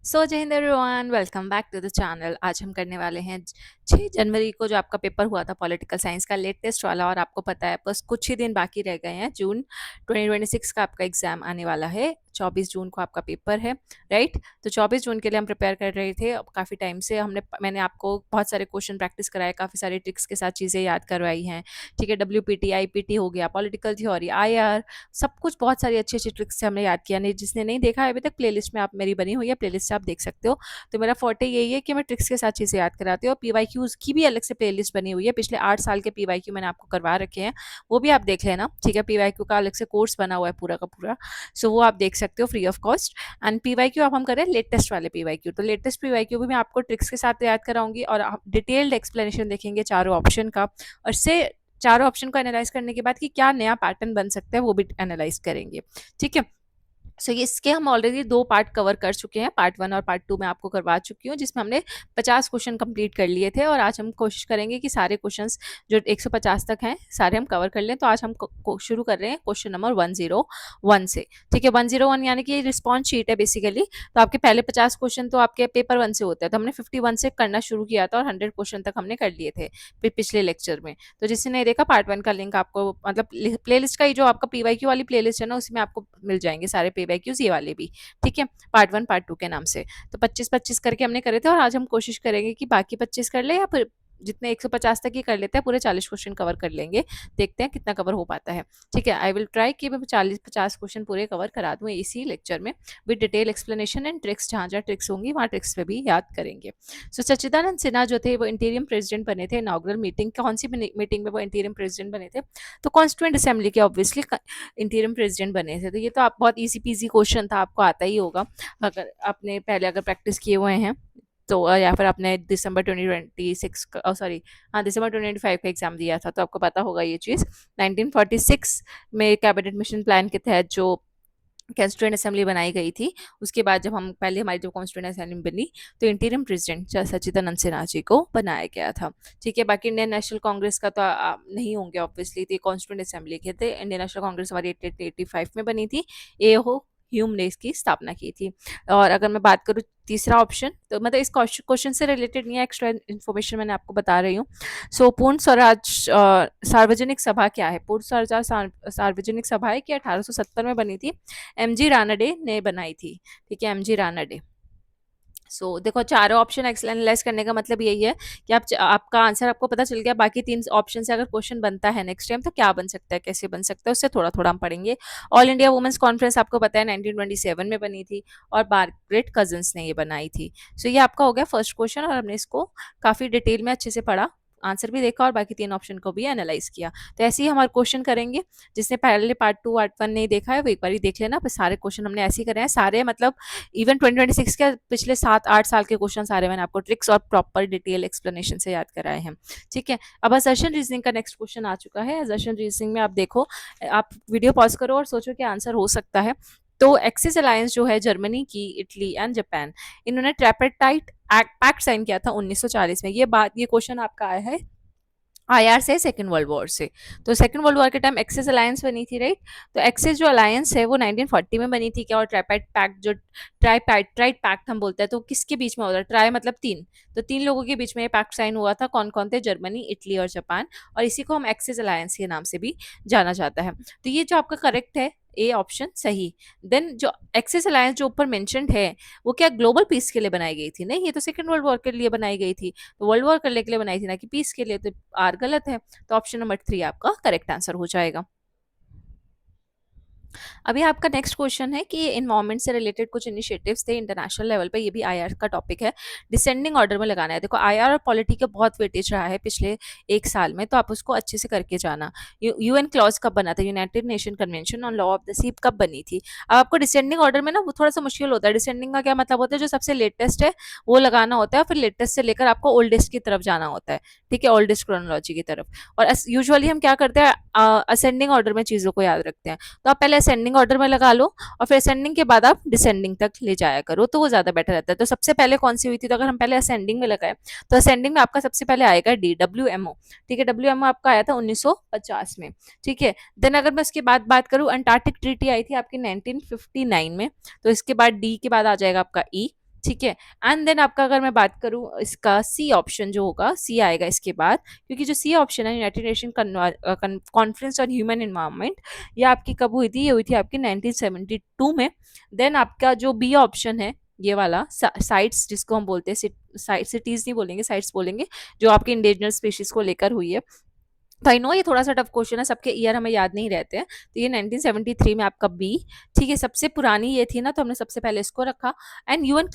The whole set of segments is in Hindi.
So Jai Hind everyone, welcome back to the channel. आज हम करने वाले हैं 6 जनवरी को जो आपका पेपर हुआ था पॉलिटिकल साइंस का लेटेस्ट वाला। और आपको पता है बस कुछ ही दिन बाकी रह गए हैं, जून 2026 का आपका एग्जाम आने वाला है। 24 जून को आपका पेपर है, राइट। तो 24 जून के लिए हम प्रिपेयर कर रहे थे। अब काफ़ी टाइम से मैंने आपको बहुत सारे क्वेश्चन प्रैक्टिस कराए, काफ़ी सारे ट्रिक्स के साथ चीज़ें याद करवाई हैं। ठीक है, WPT IPT हो गया, पॉलिटिकल थ्योरी, IR, सब कुछ बहुत सारी अच्छी अच्छी ट्रिक्स से हमने याद किया। नहीं, जिसने नहीं देखा है अभी तक, प्लेलिस्ट में आप मेरी बनी हुई है, प्लेलिस्ट से आप देख सकते हो। तो मेरा फोर्टे यही है कि मैं ट्रिक्स के साथ चीज़ें याद कराती हूँ। PYQs की भी अलग से प्लेलिस्ट बनी हुई है, पिछले 8 साल के PYQ मैंने आपको करवा रखे हैं, वो भी आप देख लेना। ठीक है, PYQ का अलग से कोर्स बना हुआ है पूरा का पूरा, सो वो आप देख सकते हो free of cost. And PYQ अब हम करें लेटेस्ट वाले PYQ। तो लेटेस्ट PYQ भी मैं आपको ट्रिक्स के साथ याद कराऊंगी, और आप डिटेल्ड एक्सप्लेनेशन देखेंगे चारों ऑप्शन का, और से चारों ऑप्शन को एनालाइज करने के बाद कि क्या नया पैटर्न बन सकता है वो भी एनालाइज करेंगे। ठीक है, सो इसके हम ऑलरेडी 2 पार्ट कवर कर चुके हैं, पार्ट 1 और पार्ट 2 मैं आपको करवा चुकी हूँ, जिसमें हमने 50 क्वेश्चन कंप्लीट कर लिए थे। और आज हम कोशिश करेंगे कि सारे क्वेश्चंस जो 150 तक हैं सारे हम कवर कर लें। तो आज हम शुरू कर रहे हैं क्वेश्चन नंबर 101 से। ठीक है, 101 यानी कि रिस्पॉन्स शीट है बेसिकली। तो आपके पहले 50 क्वेश्चन तो आपके पेपर 1 से होते हैं, तो हमने 51 से करना शुरू किया था और 100 क्वेश्चन तक हमने कर लिए थे पिछले लेक्चर में। तो जिसने नहीं देखा, पार्ट 1 का लिंक आपको, मतलब प्लेलिस्ट का ही जो आपका PYQ वाली प्लेलिस्ट है ना, उसमें आपको मिल जाएंगे सारे PYQs, ये वाले भी। ठीक है, पार्ट 1 पार्ट 2 के नाम से। तो 25-25 करके हमने करे थे, और आज हम कोशिश करेंगे कि बाकी 25 कर ले, या फिर जितने 150 तक ही कर लेते हैं, पूरे 40 क्वेश्चन कवर कर लेंगे। देखते हैं कितना कवर हो पाता है। ठीक है, आई विल ट्राई कि मैं 40-50 क्वेश्चन पूरे कवर करा दूं इसी लेक्चर में, with detail explanation and tricks. जहाँ जहाँ ट्रिक्स होंगी वहाँ ट्रिक्स पे भी याद करेंगे। सो सच्चिदानंद सिन्हा जो थे वो इंटीरियम प्रेसिडेंट बने थे। इनॉग्रल मीटिंग, कौन सी मीटिंग में वो इंटीरियम प्रेसिडेंट बने थे? तो कॉन्स्टिट्यूएंट असेंबली के ऑब्वियसली इंटीरियम प्रेसिडेंट बने थे। तो ये तो आप बहुत इजी पीजी क्वेश्चन था, आपको आता ही होगा अगर आपने पहले अगर प्रैक्टिस किए हुए हैं तो, या फिर आपने दिसंबर 2026 सॉरी, हाँ, दिसंबर 2025 का एग्जाम दिया था, तो आपको पता होगा ये चीज़। 1946 में कैबिनेट मिशन प्लान के तहत जो कॉन्स्टिट्यूएंट असेंबली बनाई गई थी, उसके बाद जब हम पहले हमारी जब कॉन्स्टिट्यूएंट असेंबली बनी, तो इंटीरियम प्रेसिडेंट सच्चिदानंद सिन्हा जी को बनाया गया था। ठीक है, बाकी इंडियन नेशनल कांग्रेस का तो नहीं होंगे ऑब्वियसली, तो कॉन्स्टिट्यूएंट असेंबली के थे। इंडियन नेशनल कांग्रेस हमारी 88-85 में बनी थी। ए हो ह्यूम ने इसकी स्थापना की थी। और अगर मैं बात करूँ तीसरा ऑप्शन, तो मतलब इस क्वेश्चन से रिलेटेड नहीं है, एक्स्ट्रा इन्फॉर्मेशन मैंने आपको बता रही हूँ। सो पूर्ण स्वराज सार्वजनिक सभा क्या है? पूर्ण स्वराज सार्वजनिक सभा है कि 1870 में बनी थी, MG रानडे ने बनाई थी। ठीक है, MG रानडे। देखो, चारों ऑप्शन एनालाइज करने का मतलब यही है कि आपका आंसर आपको पता चल गया। बाकी 3 ऑप्शन से अगर क्वेश्चन बनता है नेक्स्ट टाइम, तो क्या बन सकता है, कैसे बन सकता है, उससे थोड़ा थोड़ा हम पढ़ेंगे। ऑल इंडिया वुमेन्स कॉन्फ्रेंस आपको पता है 1927 में बनी थी, और मार्गरेट कजिन्स ने ये बनाई थी। ये आपका हो गया फर्स्ट क्वेश्चन, और हमने इसको काफी डिटेल में अच्छे से पढ़ा, आंसर भी देखा, और बाकी 3 ऑप्शन को भी एनालाइज किया। तो ऐसे ही हमारे क्वेश्चन करेंगे। जिसने पहले पार्ट 2 पार्ट 1 नहीं देखा है, वो एक बार ही देख लेना। पर सारे क्वेश्चन हमने ऐसे ही करे हैं सारे, मतलब इवन 2026 के पिछले 7-8 साल के क्वेश्चन सारे मैंने आपको ट्रिक्स और प्रॉपर डिटेल एक्सप्लेनेशन से याद कराए हैं। ठीक है, अब असर्शन रीजनिंग का नेक्स्ट क्वेश्चन आ चुका है। असर्शन रीजनिंग में आप देखो, आप वीडियो पॉज करो और सोचो कि आंसर हो सकता है। तो एक्सिस अलायंस जो है जर्मनी की, इटली एंड जापान, इन्होंने ट्राइपेटाइट पैक्ट साइन किया था 1940 में। ये क्वेश्चन आपका आया है IR से, सेकेंड वर्ल्ड वॉर से। तो सेकेंड वर्ल्ड वॉर के टाइम एक्सिस अलायंस बनी थी, राइट। तो एक्सिस जो अलायंस है वो 1940 में बनी थी क्या? और ट्राइपाइट पैक्ट जो ट्राइपाइट पैक्ट हम बोलते हैं, तो किसके बीच में होता है? ट्राई मतलब 3, तो 3 लोगों के बीच में ये पैक्ट साइन हुआ था। कौन कौन थे? जर्मनी, इटली और जापान। और इसी को हम एक्सिस अलायंस के नाम से भी जाना जाता है। तो ये जो आपका करेक्ट है, ए ऑप्शन सही। देन जो एक्सिस अलायंस जो ऊपर मेंशनड है, वो क्या ग्लोबल पीस के लिए बनाई गई थी? नहीं, ये तो सेकेंड वर्ल्ड वॉर के लिए बनाई गई थी, तो वर्ल्ड वॉर करने के लिए बनाई थी, ना कि पीस के लिए। तो आर गलत है, तो ऑप्शन नंबर 3 आपका करेक्ट आंसर हो जाएगा। अभी आपका नेक्स्ट क्वेश्चन है कि इन्वायरमेंट से रिलेटेड कुछ इनिशिएटिव्स थे इंटरनेशनल लेवल पे, ये भी IR का टॉपिक है। डिसेंडिंग ऑर्डर में लगाना है। देखो, IR और पॉलिटी का बहुत वेटेज रहा है पिछले 1 साल में, तो आप उसको अच्छे से करके जाना। UN क्लॉज कब बना था? United Nation Convention on Law of the Sea कब बनी थी? अब आपको डिसेंडिंग ऑर्डर में ना वो थोड़ा सा मुश्किल होता है। डिसेंडिंग का क्या मतलब होता है? जो सबसे लेटेस्ट है वो लगाना होता है, फिर लेटेस्ट से लेकर आपको ओल्डेस्ट की तरफ जाना होता है। ठीक है, ओल्डेस्ट क्रोनोलॉजी की तरफ। और यूजुअली हम क्या करते हैं, असेंडिंग ऑर्डर में चीजों को याद रखते हैं। तो आप पहले असेंडिंग ऑर्डर में लगा लो, और फिर असेंडिंग के बाद आप डिसेंडिंग तक ले जाया करो, तो वो ज्यादा बेटर रहता है। तो सबसे पहले कौन सी हुई थी? तो अगर हम पहले असेंडिंग में लगाए, तो असेंडिंग में आपका सबसे पहले आएगा डी, WMO। ठीक है, WMO आपका आया था 1950 में। ठीक है, देन अगर मैं उसके बाद बात करूं, अंटार्कटिक ट्रीटी आई थी आपकी 1959 में। तो इसके बाद डी के बाद आ जाएगा आपका ई। ठीक है। एंड देन आपका अगर मैं बात करूँ इसका सी ऑप्शन जो होगा, सी आएगा इसके बाद, क्योंकि जो सी ऑप्शन है United nation conference on human environment, ये आपकी कब हुई थी? ये हुई थी आपकी 1972 में। देन आपका जो बी ऑप्शन है ये वाला साइट्स जिसको हम बोलते हैं, सिटीज नहीं बोलेंगे, साइट्स बोलेंगे, जो आपके इंडिजिनस स्पीशीज को लेकर हुई है। तो आई नो ये थोड़ा सा टफ क्वेश्चन है, सबके ईयर हमें याद नहीं रहते हैं। तो ये 1973 में आपका बी, ठीक है। सबसे पुरानी ये थी ना, तो हमने सबसे पहले इसको रखा। And UN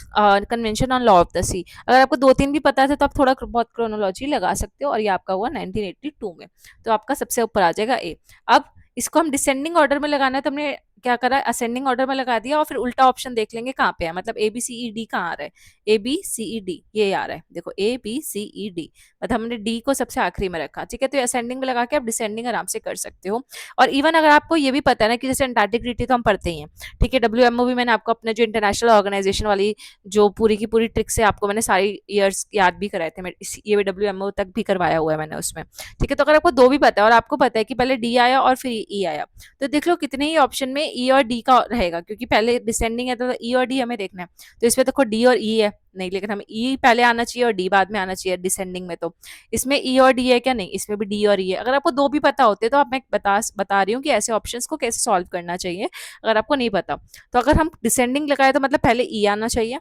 Convention on Law of the Sea, अगर आपको दो तीन भी पता था तो आप थोड़ा बहुत क्रोनोलॉजी लगा सकते हो, और ये आपका हुआ 1982 में। तो आपका सबसे ऊपर आ जाएगा ए। अब इसको हम डिसेंडिंग ऑर्डर में लगाना है, तो हमने क्या करा, असेंडिंग ऑर्डर में लगा दिया, और फिर उल्टा ऑप्शन देख लेंगे कहाँ पे है, मतलब ए बी सी ई डी कहाँ आ रहा है, ए बी सी ई डी ये आ रहा है, देखो ए बी सी ई डी, मतलब हमने डी को सबसे आखिरी में रखा, ठीक है। तो असेंडिंग में लगा के आप डिसेंडिंग आराम से कर सकते हो। और इवन अगर आपको ये भी पता है ना कि जैसे अंटार्कटिक ट्रीटी तो हम पढ़ते ही हैं, ठीक है। डब्ल्यूएमओ भी मैंने आपको अपने जो इंटरनेशनल ऑर्गेनाइजेशन वाली जो पूरी की पूरी ट्रिक्स है आपको मैंने सारी ईयर्स याद भी कराए थे, ये भी डब्ल्यूएमओ तक भी करवाया हुआ है मैंने उसमें, ठीक है। तो अगर आपको दो भी पता है और आपको पता है कि पहले डी आया और फिर ई आया, तो देख लो कितने ही ऑप्शन में ई और डी का रहेगा, क्योंकि पहले डिसेंडिंग है तो ई और डी हमें देखना है। तो इसमें देखो डी और ई है नहीं, लेकिन हमें ई पहले आना चाहिए और डी बाद में आना चाहिए डिसेंडिंग में। तो इसमें ई और डी है क्या? नहीं, इसमें भी डी और ई है। अगर आपको दो भी पता होते तो आप मैं बता रही हूँ कि ऐसे ऑप्शंस को कैसे सॉल्व करना चाहिए अगर आपको नहीं पता। तो अगर हम डिसेंडिंग लगाए तो मतलब पहले ई आना चाहिए,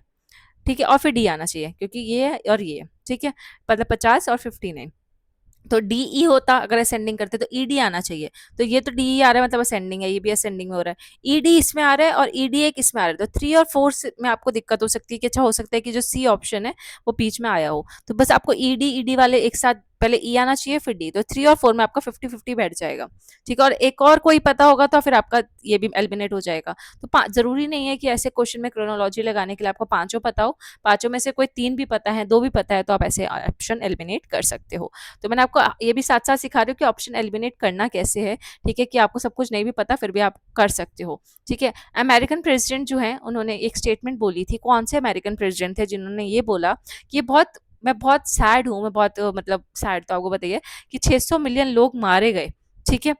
ठीक है, और फिर डी आना चाहिए, क्योंकि ये है और ये है, ठीक है। मतलब 50 और 59, तो डी ई होता अगर असेंडिंग करते तो ई डी आना चाहिए। तो ये तो डी ई आ रहा है मतलब असेंडिंग है, ये भी असेंडिंग में हो रहा है। ई डी इसमें आ रहा है और ई डी एक इसमें आ रहा है, तो 3 और 4 में आपको दिक्कत हो सकती है कि अच्छा हो सकता है कि जो सी ऑप्शन है वो बीच में आया हो। तो बस आपको ई डी वाले एक साथ पहले ई आना चाहिए फिर डी, तो 3 और 4 में आपका 50-50 बैठ जाएगा, ठीक है। और एक और कोई पता होगा तो फिर आपका ये भी एलिमिनेट हो जाएगा। तो जरूरी नहीं है कि ऐसे क्वेश्चन में क्रोनोलॉजी लगाने के लिए आपको पांचों पता हो, पांचों में से कोई तीन भी पता है, दो भी पता है, तो आप ऐसे ऑप्शन एलिमिनेट कर सकते हो। तो मैंने आपको ये भी साथ साथ सिखा रही हूँ कि ऑप्शन एलिमिनेट करना कैसे है, ठीक है, कि आपको सब कुछ नहीं भी पता फिर भी आप कर सकते हो, ठीक है। अमेरिकन प्रेसिडेंट जो है उन्होंने एक स्टेटमेंट बोली थी, कौन से अमेरिकन प्रेसिडेंट थे जिन्होंने ये बोला कि ये बहुत मैं बहुत सैड हूँ, मैं बहुत मतलब सैड, तो आपको बताइए कि 600 मिलियन लोग मारे गए, ठीक है,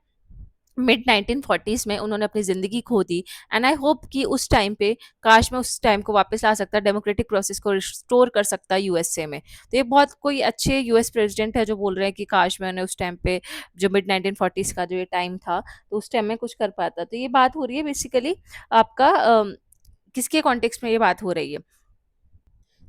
मिड 1940s में उन्होंने अपनी ज़िंदगी खो दी। एंड आई होप कि उस टाइम पे काश मैं उस टाइम को वापस ला सकता, डेमोक्रेटिक प्रोसेस को रिस्टोर कर सकता यूएसए में। तो ये बहुत कोई अच्छे यूएस प्रेसिडेंट है जो बोल रहे हैं कि काश मैंने उस टाइम पे जो मिड 1940s का जो ये टाइम था तो उस टाइम में कुछ कर पाता। तो ये बात हो रही है बेसिकली आपका किसके कॉन्टेक्स्ट में ये बात हो रही है?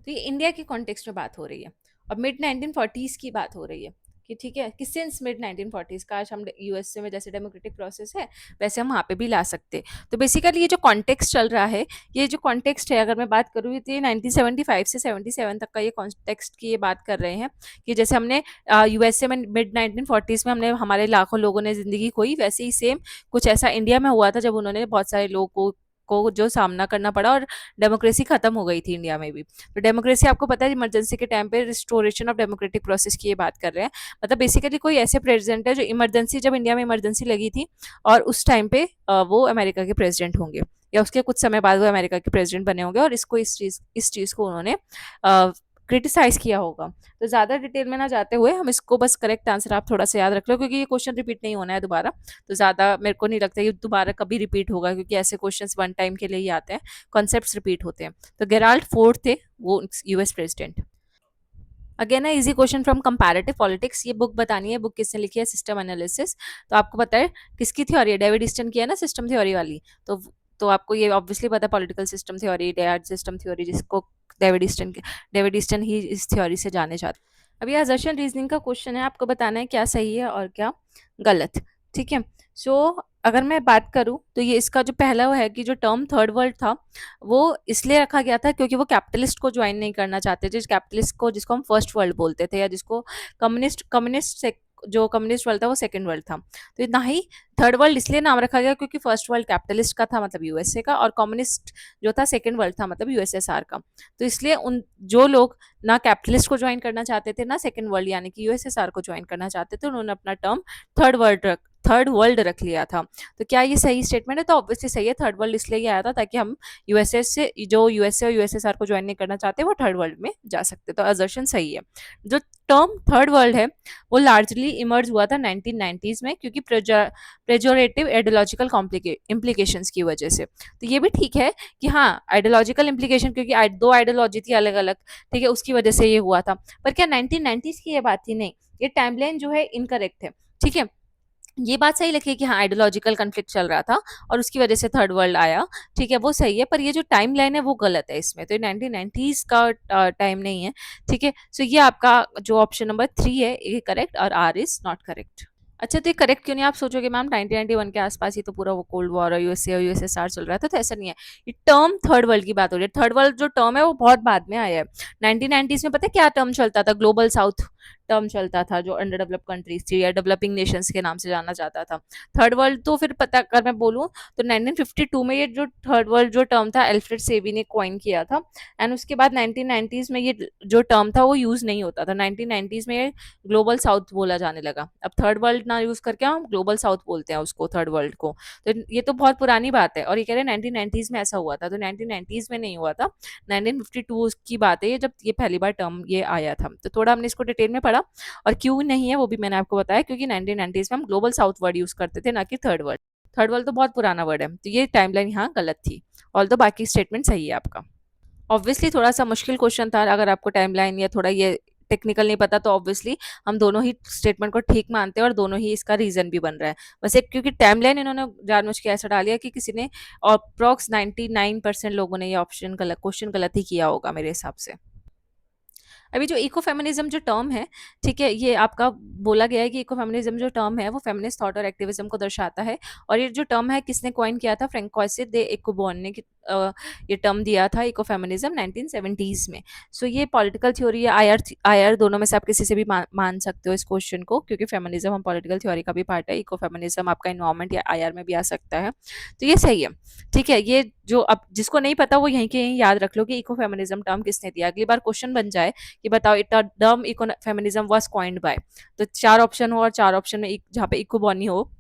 तो ये इंडिया के कॉन्टेक्स्ट में बात हो रही है और मिड 1940s की बात हो रही है कि ठीक है कि सिंस मिड 1940s काश हम यूएसए में जैसे डेमोक्रेटिक प्रोसेस है वैसे हम वहाँ पे भी ला सकते। तो बेसिकली ये जो कॉन्टेक्स्ट चल रहा है, ये जो कॉन्टेक्स्ट है अगर मैं बात करूँ तो ये 1975 से 77 तक का ये कॉन्टेक्स्ट की ये बात कर रहे हैं कि जैसे हमने यूएसए में मिड 1940s में हमने हमारे लाखों लोगों ने जिंदगी खोई, वैसे ही सेम कुछ ऐसा इंडिया में हुआ था जब उन्होंने बहुत सारे लोगों को जो सामना करना पड़ा और डेमोक्रेसी खत्म हो गई थी इंडिया में भी। तो डेमोक्रेसी आपको पता है इमरजेंसी के टाइम पे रिस्टोरेशन ऑफ डेमोक्रेटिक प्रोसेस की ये बात कर रहे हैं। मतलब बेसिकली कोई ऐसे प्रेसिडेंट है जो इमरजेंसी, जब इंडिया में इमरजेंसी लगी थी और उस टाइम पे वो अमेरिका के प्रेसिडेंट होंगे या उसके कुछ समय बाद वो अमेरिका के प्रेसिडेंट बने होंगे और इसको इस चीज को उन्होंने क्रिटिसाइज किया होगा। तो ज़्यादा डिटेल में ना जाते हुए हम इसको बस करेक्ट आंसर आप थोड़ा सा याद रख लो, क्योंकि ये क्वेश्चन रिपीट नहीं होना है दोबारा। तो ज़्यादा मेरे को नहीं लगता कि दोबारा कभी रिपीट होगा, क्योंकि ऐसे क्वेश्चंस वन टाइम के लिए ही आते हैं, कॉन्सेप्ट्स रिपीट होते हैं। तो गेराल्ड फोर्ड थे वो यूएस प्रेसिडेंट। अगेन है easy question from comparative politics. ये बुक बतानी है, बुक किसने लिखी है? System analysis. तो आपको पता है किसकी थ्योरी है? डेविड ईस्टन की है ना सिस्टम थ्योरी वाली। तो आपको ये ऑब्वियसली पता है political system theory, dead system theory, जिसको डेविड ईस्टन ही इस थ्योरी से जाने जाते। अभी असर्शन रीजनिंग का क्वेश्चन है, आपको बताना है क्या सही है और क्या गलत, ठीक है। सो अगर मैं बात करूं तो ये इसका जो पहला है कि जो टर्म थर्ड वर्ल्ड था वो इसलिए रखा गया था क्योंकि वो कैपिटलिस्ट को ज्वाइन नहीं करना चाहते थे, कैपिटलिस्ट को जिसको हम फर्स्ट वर्ल्ड बोलते थे, या जिसको कम्युनिस्ट जो कम्युनिस्ट वर्ल्ड था वो सेकंड वर्ल्ड था। तो ना ही थर्ड वर्ल्ड इसलिए नाम रखा गया क्योंकि फर्स्ट वर्ल्ड कैपिटलिस्ट का था मतलब यूएसए का, और कम्युनिस्ट जो था सेकंड वर्ल्ड था मतलब यूएसएसआर का। तो इसलिए उन जो लोग ना कैपिटलिस्ट को ज्वाइन करना चाहते थे ना सेकंड वर्ल्ड यानी कि यूएसएसआर को ज्वाइन करना चाहते थे, उन्होंने अपना टर्म थर्ड वर्ल्ड रख लिया था। तो क्या ये सही स्टेटमेंट है? तो ऑब्वियसली सही है, थर्ड वर्ल्ड इसलिए आया था ताकि हम यूएसए से जो यूएसए और यूएसएसआर को ज्वाइन नहीं करना चाहते वो थर्ड वर्ल्ड में जा सकते, तो असर्शन सही है। जो टर्म थर्ड वर्ल्ड है वो लार्जली इमर्ज हुआ था 1990s में, क्योंकि प्रेजोरेटिव आइडियोलॉजिकल इम्प्लीकेशंस की वजह से। तो ये भी ठीक है कि हाँ, आइडियोलॉजिकल इम्प्लीकेशन, क्योंकि दो आइडियोलॉजी थी अलग अलग, ठीक है, उसकी वजह से ये हुआ था। पर क्या 1990s की ये बात थी? नहीं, ये टाइमलाइन जो है इनकरेक्ट है, ठीक है। ये बात सही लगी कि हाँ, आइडियोलॉजिकल कन्फ्लिक्ट चल रहा था और उसकी वजह से थर्ड वर्ल्ड आया, ठीक है, वो सही है। पर ये जो टाइम लाइन है वो गलत है इसमें, तो ये 1990s का टाइम नहीं है, ठीक है। सो ये आपका जो ऑप्शन नंबर 3 है ये करेक्ट और आर इज नॉट करेक्ट। अच्छा, तो ये करेक्ट क्यों नहीं? आप सोचोगे मैम 1991 के आसपास ही तो पूरा वो कोल्ड वॉर और यूएसए और यूएसएसआर चल रहा था, तो ऐसा नहीं है। ये टर्म थर्ड वर्ल्ड की बात हो रही है। थर्ड वर्ल्ड जो टर्म है वो बहुत बाद में आया है। 1990s में पता है क्या टर्म चलता था? ग्लोबल साउथ टर्म चलता था, जो अंडर डेवलप कंट्रीज थी या डेवलपिंग नेशंस के नाम से जाना जाता था। थर्ड वर्ल्ड तो फिर पता अगर मैं बोलूँ तो 1952 में ये जो थर्ड वर्ल्ड जो टर्म था एल्फ्रेड सेवी ने कॉइन किया था, एंड उसके बाद 1990s में ये जो टर्म था वो यूज नहीं होता था। 1990s में ये ग्लोबल साउथ बोला जाने लगा। अब थर्ड वर्ल्ड ना यूज करके हम ग्लोबल साउथ बोलते हैं उसको, थर्ड वर्ल्ड को। तो ये तो बहुत पुरानी बात है, और ये कह रहे हैं 1990s में ऐसा हुआ था, तो 1990s में नहीं हुआ था, 1952 की बात है ये, जब ये पहली बार टर्म ये आया था। तो थोड़ा हमने इसको डिटेल में पढ़ा, और क्यों नहीं है वो भी मैंने आपको बताया, क्योंकि 1990s में हम ग्लोबल साउथ वर्ड यूज करते थे, ना कि थर्ड वर्ल्ड। थर्ड वर्ल्ड तो बहुत पुराना वर्ड है, तो ये टाइमलाइन यहाँ गलत थी। ऑल तो बाकी स्टेटमेंट सही है आपका। ऑब्वियसली थोड़ा सा मुश्किल क्वेश्चन था, अगर आपको टाइमलाइन या थोड़ा ये टेक्निकल नहीं पता तो ऑब्वियसली हम दोनों ही स्टेटमेंट को ठीक मानते हैं और दोनों ही इसका रीजन भी बन रहा है। बस एक क्योंकि टाइमलाइन इन्होंने जानबूझ के ऐसा डाल दिया कि किसी ने, और अप्रॉक्स 99% लोगों ने ये ऑप्शन गलत, क्वेश्चन गलत ही किया होगा मेरे हिसाब से। अभी जो इको फेमिनिज्म जो टर्म है, ठीक है, ये आपका बोला गया है कि इको फेमिनिज्म जो टर्म है वो फेमिनिस्ट थॉट और एक्टिविज्म को दर्शाता है। और ये जो टर्म है किसने कॉइन किया था? फ्रैंकोइस दे इकोबॉन ने ये टर्म दिया था इको फेमिनिज्म 1970s में। सो ये पॉलिटिकल थ्योरी या आईआर दोनों में से आप किसी से भी मान सकते हो इस क्वेश्चन को, क्योंकि फेमिनिज्म हम पॉलिटिकल थ्योरी का भी पार्ट है। इको फेमिनिज्म आपका इन्वायरमेंट या आईआर में भी आ सकता है, तो ये सही है, ठीक है। ये जो अब जिसको नहीं पता वो यहीं के यहीं याद रख लो कि इको फेमिनिज्म टर्म किसने दिया, अगली बार क्वेश्चन बन जाए कि बताओ it term eco feminism was coined by, तो 4 ऑप्शन हो और 4 ऑप्शन में जहाँ पे इको बॉनी हो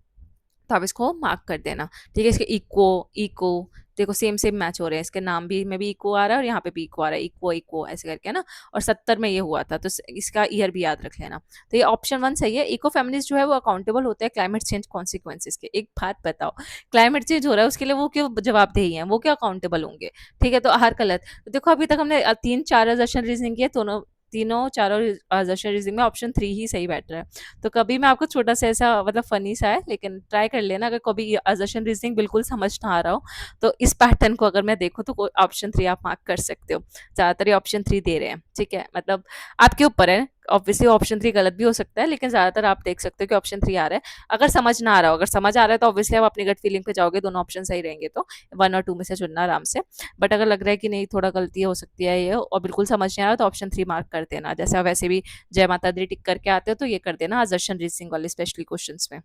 तो आप इसको मार्क कर देना, ठीक है। इसके इको इको देखो सेम सेम मैच हो रहे हैं, इसके नाम भी में भी इको आ रहा है और यहाँ पे भी इको आ रहा है, इको इको ऐसे करके ना। और 70 में ये हुआ था, तो इसका ईयर भी याद रख लेना। तो ये ऑप्शन 1 सही है। इको फेमिनिस्ट जो है वो अकाउंटेबल होते हैं क्लाइमेट चेंज कॉन्सिक्वेंसेज के। एक बात बताओ, क्लाइमेट चेंज हो रहा है उसके लिए वो क्यों जवाबदेही है, वो क्या अकाउंटेबल होंगे? ठीक है, तो हर गलत। तो देखो अभी तक हमने 3-4 असर्शन रीजनिंग किए, दोनों तीनों चारों असर्शन रीजनिंग में ऑप्शन 3 ही सही बैठ रहा है। तो कभी मैं आपको छोटा सा ऐसा मतलब फनी सा है, लेकिन ट्राई कर लेना, अगर कभी असर्शन रीजनिंग बिल्कुल समझ ना आ रहा हो तो इस पैटर्न को अगर मैं देखूँ तो ऑप्शन 3 आप मार्क कर सकते हो। ज़्यादातर ये ऑप्शन 3 दे रहे हैं, ठीक है, मतलब आपके ऊपर है। ऑब्वियसली ऑप्शन 3 गलत भी हो सकता है, लेकिन ज़्यादातर आप देख सकते हो कि ऑप्शन 3 आ रहा है। अगर समझ ना आ रहा हो, अगर समझ आ रहा है तो ऑब्वियसली आप अपनी गट फीलिंग पे जाओगे, दोनों ऑप्शन सही रहेंगे तो 1 और 2 में से चुनना आराम से। बट अगर लग रहा है कि नहीं थोड़ा गलती हो सकती है ये और बिल्कुल समझ नहीं आ रहा तो ऑप्शन 3 मार्क कर देना। जैसे आप वैसे भी जय माता दी टिक करके आते हो तो ये कर देना असर्शन रीजनिंग वाले स्पेशली क्वेश्चंस में।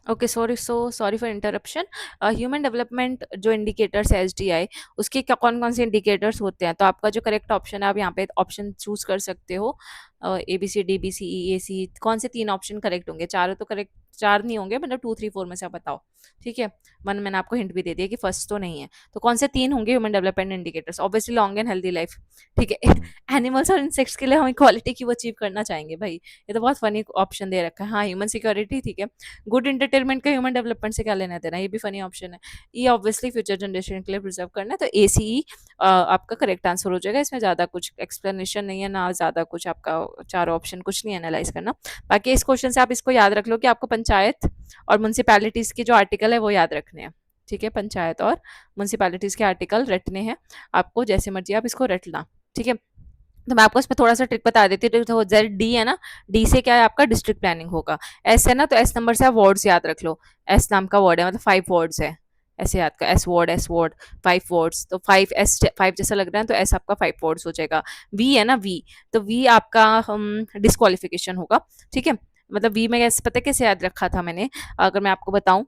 Okay, sorry for interruption. Human development जो इंडिकेटर्स है एसडीआई, उसके क्या कौन कौन से इंडिकेटर्स होते हैं? तो आपका जो करेक्ट ऑप्शन है आप यहाँ पे ऑप्शन चूज कर सकते हो, A B C D B C E A C. कौन से 3 ऑप्शन करेक्ट होंगे? चारों तो करेक्ट, 4 नहीं होंगे, मतलब 2 3 4 में से आप बताओ, ठीक है। मैंने आपको हिंट भी दे दिया कि फर्स्ट तो नहीं है, तो कौन से 3 होंगे human development indicators? Obviously long and healthy life, ठीक है। एनिमल्स और इंसेक्ट्स के लिए हम इक्वालिटी क्यों अचीव करना चाहेंगे भाई? ये तो बहुत फनी ऑप्शन दे रखा है। हाँ, ह्यूमन सिक्योरिटी, ठीक है। गुड एंटरटेनमेंट का ह्यूमन डेवलपमेंट से क्या लेना देना, ये भी फनी ऑप्शन है। ये ऑब्वियसली फ्यूचर जनरेशन के लिए प्रिजर्व करना है, तो ए सी ई आपका करेक्ट आंसर हो जाएगा। इसमें ज़्यादा कुछ एक्सप्लेनेशन नहीं है, ना ज़्यादा कुछ आपका चारों ऑप्शन कुछ नहीं एनालाइज करना। बाकी इस क्वेश्चन से आप इसको याद रख लो कि आपको पंचायत और म्यूनसिपैलिटीज़ के जो आर्टिकल है वो याद रखने हैं, ठीक है। पंचायत और म्यूनसिपैलिटीज़ के आर्टिकल रटने हैं आपको, जैसे मर्जी आप इसको रट ला, ठीक है। तो मैं आपको इस पे थोड़ा सा ट्रिक बता देती हूँ। तो जेड डी है ना, डी से क्या है आपका डिस्ट्रिक्ट प्लानिंग होगा। एस है ना, तो एस नंबर से आप वार्ड्स याद रख लो। एस नाम का वार्ड है, मतलब 5 वार्ड्स है, ऐसे याद कर, एस वार्ड 5 वार्ड्स, तो 5 एस 5 जैसा लग रहा है तो एस आपका 5 वार्ड्स हो जाएगा। वी है ना, वी, तो वी आपका डिस्क्वालिफिकेशन होगा, ठीक है। मतलब वी में कैसे पता है कैसे याद रखा था मैंने, अगर मैं आपको बताऊँ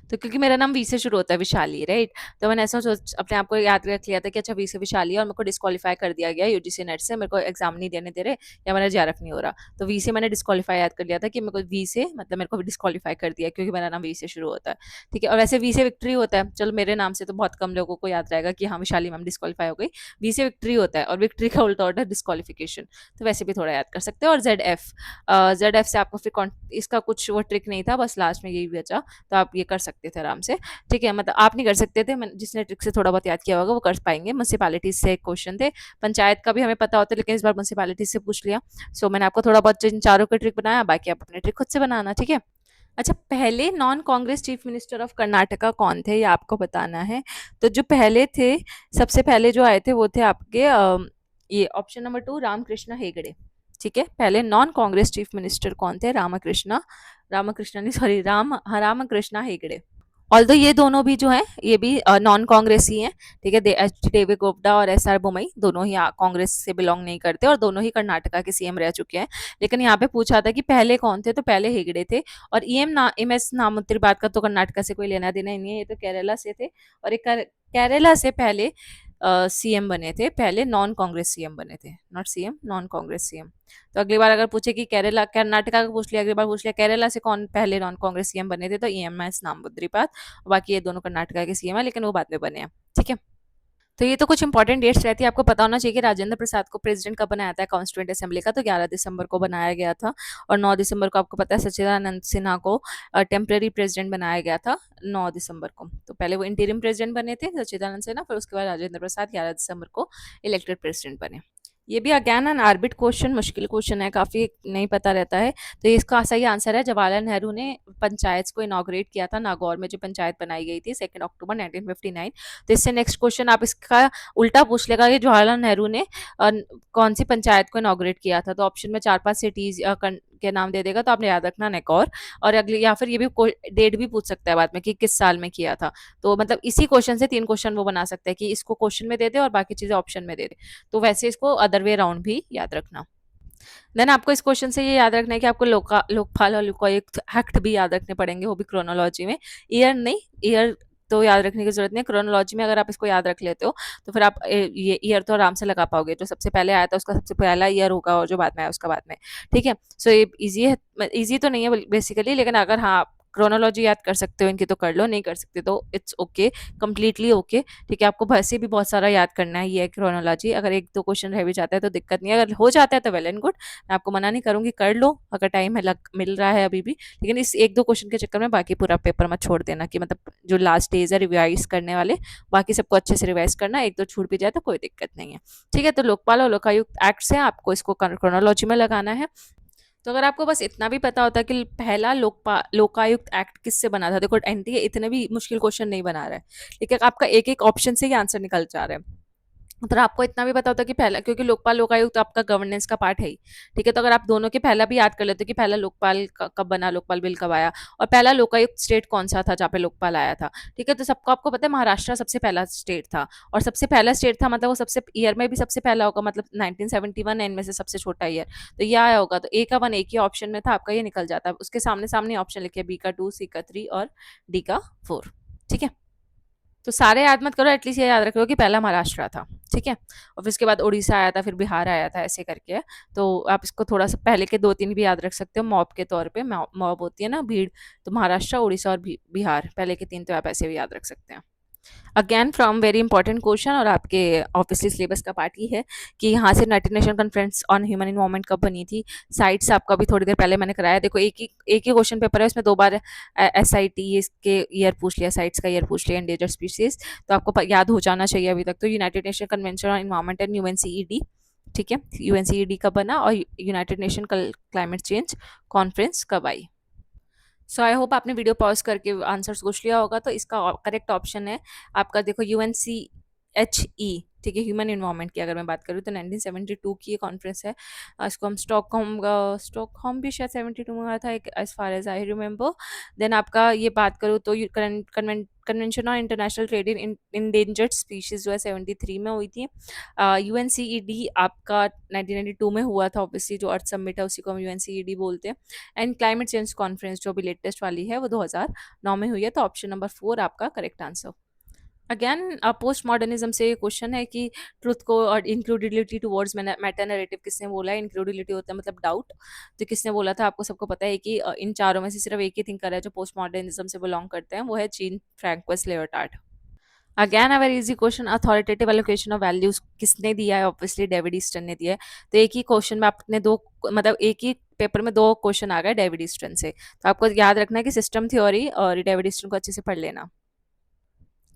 तो क्योंकि मेरा नाम वी से शुरू होता है विशाली, राइट? तो मैंने ऐसा सोच अपने आप को याद रख लिया था कि अच्छा वी से विशाली है, और मेरे को डिस्क्वालीफाई कर दिया गया यूजीसी नेट से, मेरे को एग्ज़ाम नहीं देने दे रहे या मेरा जेआरएफ नहीं हो रहा। तो वी से मैंने डिस्क्वालीफाई याद कर लिया था कि मेरे को वी से मतलब मेरे को डिस्क्वालीफाई कर दिया क्योंकि मेरा नाम वी से शुरू होता है, ठीक है? और वैसे वी से विक्ट्री होता है, चलो मेरे नाम से तो बहुत कम लोगों को याद रहेगा कि हाँ, विशाली मैम डिस्क्वालीफाई हो गई। वी से विक्ट्री होता है और विक्ट्री का उल्टा होता है डिस्क्वालिफिकेशन, तो वैसे भी थोड़ा याद कर सकते हो। और जेड एफ से आपको फिर इसका कुछ वो ट्रिक नहीं था, बस लास्ट में यही बचा, तो आप ये कर सकते थे आराम से, ठीक है? मतलब आप नहीं कर सकते थे, जिसने ट्रिक से थोड़ा बहुत याद किया होगा वो कर पाएंगे। म्यूनसिपैलिटीज से क्वेश्चन थे, पंचायत का भी हमें पता होता है लेकिन इस बार म्यूनसिपैलिटीज से पूछ लिया। सो मैंने आपको थोड़ा बहुत जिन चारों का ट्रिक बनाया, बाकी आप अपने ट्रिक खुद से बनाना, ठीक है? अच्छा, पहले non Congress chief minister of Karnataka कौन थे, ये आपको बताना है। तो जो पहले थे, सबसे पहले जो आए थे वो थे आपके ये ऑप्शन नंबर 2, रामकृष्ण हेगड़े, ठीक है? पहले नॉन कांग्रेस चीफ मिनिस्टर कौन थे? रामकृष्ण नहीं, सॉरी, रामकृष्ण हेगड़े। ऑल्दो ये दोनों भी जो हैं ये भी नॉन कांग्रेस ही हैं, ठीक है? देवे गौड़ा और एस आर बोमई दोनों ही कांग्रेस से बिलोंग नहीं करते और दोनों ही कर्नाटका के सीएम रह चुके हैं। लेकिन यहाँ पे पूछा था कि पहले कौन थे, तो पहले हेगड़े थे। और एम एस नामुत्तिर बात का तो कर्नाटका से कोई लेना देना ही नहीं है, ये तो केरला से थे। और एक केरला से पहले सीएम बने थे, पहले नॉन कांग्रेस सीएम बने थे, not CM, non Congress CM. तो अगली बार अगर पूछे कि केरला कर्नाटका का पूछ लिया, अगली बार पूछ लिया केरला से कौन पहले नॉन कांग्रेस सीएम बने थे, तो ईएमएस नामबुद्रीपाद। बाकी ये दोनों कर्नाटका के सीएम है लेकिन वो बाद में बने हैं, ठीक है? तो ये तो कुछ इंपॉर्टेंट डेट्स रहती है, आपको पता होना चाहिए कि राजेंद्र प्रसाद को प्रेसिडेंट कब बनाया था कॉन्स्टिट्यूंट असेंबली का, तो 11 दिसंबर को बनाया गया था। और 9 दिसंबर को आपको पता है सच्चिदानंद सिन्हा को टेम्पररी प्रेसिडेंट बनाया गया था 9 दिसंबर को। तो पहले वो इंटीरियम प्रेसिडेंट बने थे सच्चिदानंद सिन्हा, फिर उसके बाद राजेंद्र प्रसाद 11 दिसंबर को इलेक्टेड प्रेसिडेंट बने। ये भी अगेन एन आर्बिट क्वेश्चन, मुश्किल क्वेश्चन है काफ़ी, नहीं पता रहता है। तो इसका सही आंसर है, जवाहरलाल नेहरू ने पंचायत को इनॉग्रेट किया था, नागौर में जो पंचायत बनाई गई थी 2 अक्टूबर 1959। तो इससे नेक्स्ट क्वेश्चन आप इसका उल्टा पूछ लेगा कि जवाहरलाल नेहरू ने कौन सी पंचायत को इनॉग्रेट किया था, तो ऑप्शन में 4-5 सिटीज के नाम दे देगा, तो आपने याद रखना नागौर। और अगली या फिर ये भी डेट भी पूछ सकता है बाद में कि किस साल में किया था। तो मतलब इसी क्वेश्चन से 3 क्वेश्चन वो बना सकते हैं कि इसको क्वेश्चन में दे दे और बाकी चीजें ऑप्शन में दे दे। तो वैसे इसको अदर वे राउंड भी याद रखना। देन आपको इस क्वेश्चन से ये याद रखना है कि आपको लोकपाल और लोकायुक्त एक्ट भी याद रखने पड़ेंगे, वो भी क्रोनोलॉजी में। ईयर नहीं, ईयर तो याद रखने की जरूरत नहीं है, क्रोनोलॉजी में अगर आप इसको याद रख लेते हो तो फिर आप ये ईयर तो आराम से लगा पाओगे, जो सबसे पहले आया था उसका सबसे पहला ईयर होगा और जो बाद में आया उसका बाद में, ठीक है? सो ये इजी है, इजी तो नहीं है बेसिकली, लेकिन अगर हाँ क्रोनोलॉजी याद कर सकते हो इनकी तो कर लो, नहीं कर सकते तो इट्स ओके, कम्प्लीटली ओके, ठीक है? आपको वैसे भी बहुत सारा याद करना है, ये क्रोनोलॉजी अगर 1-2 क्वेश्चन रह भी जाता है तो दिक्कत नहीं है, अगर हो जाता है तो वेल एंड गुड, मैं आपको मना नहीं करूंगी, कर लो अगर टाइम है, मिल रहा है अभी भी। लेकिन इस 1-2 क्वेश्चन के चक्कर में बाकी पूरा पेपर मत छोड़ देना, कि मतलब जो लास्ट डेज है रिवाइज करने वाले, बाकी सबको अच्छे से रिवाइज करना, 1-2 छूट भी जाए तो कोई दिक्कत नहीं है, ठीक है? तो लोकपाल और लोकायुक्त एक्ट है, आपको इसको क्रोनोलॉजी में लगाना है। तो अगर आपको बस इतना भी पता होता कि पहला लोकायुक्त एक्ट किससे बना था, देखो एनटीए इतने भी मुश्किल क्वेश्चन नहीं बना रहा है, लेकिन आपका एक एक ऑप्शन से ही आंसर निकल जा रहा है। तो आपको इतना भी पता होता कि पहला, क्योंकि लोकपाल लोकायुक्त आपका गवर्नेंस का पार्ट है ही, ठीक है? तो अगर आप दोनों के पहला भी याद कर लेते हो कि पहला लोकपाल कब बना, लोकपाल बिल कब आया, और पहला लोकायुक्त स्टेट कौन सा था जहाँ पे लोकपाल आया था, ठीक है? तो सबको आपको पता है महाराष्ट्र सबसे पहला स्टेट था, और सबसे पहला स्टेट था मतलब वो सबसे ईयर में भी सबसे पहला होगा, मतलब 1971 है इनमें से सबसे छोटा ईयर, तो ये आया होगा। तो ए का 1 एक ही ऑप्शन में था आपका, ये निकल जाता है, उसके सामने सामने ऑप्शन लिखे, बी का 2, सी का 3 और डी का 4, ठीक है? तो सारे याद मत करो, एटलीस्ट ये याद रखो कि पहला महाराष्ट्र था, ठीक है? और फिर उसके बाद उड़ीसा आया था, फिर बिहार आया था, ऐसे करके। तो आप इसको थोड़ा सा पहले के 2-3 भी याद रख सकते हो मॉब के तौर पे, मॉब होती है ना भीड़, तो महाराष्ट्र, उड़ीसा और बिहार, पहले के 3 तो आप ऐसे भी याद रख सकते हैं। Again from very important question, और आपके ऑब्वियसली सिलेबस का पार्ट ही है कि यहाँ से United nation conference on human environment कब बनी थी। साइट्स आपका भी थोड़ी देर पहले मैंने कराया, देखो एक ही क्वेश्चन पेपर है, उसमें 2 बार SIT इसके ईयर पूछ लिया, साइट्स का ईयर पूछ लिया, एंडेंजर्ड स्पीसीज, तो आपको याद हो जाना चाहिए अभी तक। तो United Nation Convention on environment and UNCED, ठीक है? UNCED कब बना, और United nation climate change conference कब आई। सो आई होप आपने वीडियो पॉज करके आंसर सोच लिया होगा। तो इसका करेक्ट ऑप्शन है आपका, देखो UNCHE, ठीक है? ह्यूमन इन्वायरमेंट की अगर मैं बात करूँ तो 1972 की ये कॉन्फ्रेंस है। इसको हम स्टॉकहोम भी शायद 72 में हुआ था, as far as I remember. Then आपका ये बात करूँ तो convention on international trade in endangered species जो है 73 में हुई थी। यूएनसीईडी आपका 1992 में हुआ था, ऑब्वियसली जो अर्थ समिट है उसी को हम यूएनसीईडी बोलते हैं। एंड क्लाइमेट चेंज कॉन्फ्रेंस जो भी लेटेस्ट वाली है वो 2009 में हुई है। तो ऑप्शन नंबर 4 आपका correct answer. Again post modernism से ये क्वेश्चन है कि ट्रुथ को और इंक्लूडिबिलिटी टुवर्ड्स मेटा नैरेटिव किसने बोला है। इंक्लूडिबिलिटी होता है मतलब डाउट, तो किसने बोला था आपको सबको पता है कि इन चारों में से सिर्फ एक ही थिंकर है जो पोस्ट मॉडर्निज्म से बिलोंग करते हैं, वो है gene François Leotard. Again a very easy question, authoritative allocation of values किसने दिया है। ऑब्वियसली डेविड ईस्टन ने दिया है। तो एक ही क्वेश्चन में आपने दो, मतलब एक ही पेपर में दो क्वेश्चन आ गए डेविड ईस्टन से। तो आपको याद रखना है कि सिस्टम थ्योरी और डेविड ईस्टन को अच्छे से पढ़ लेना।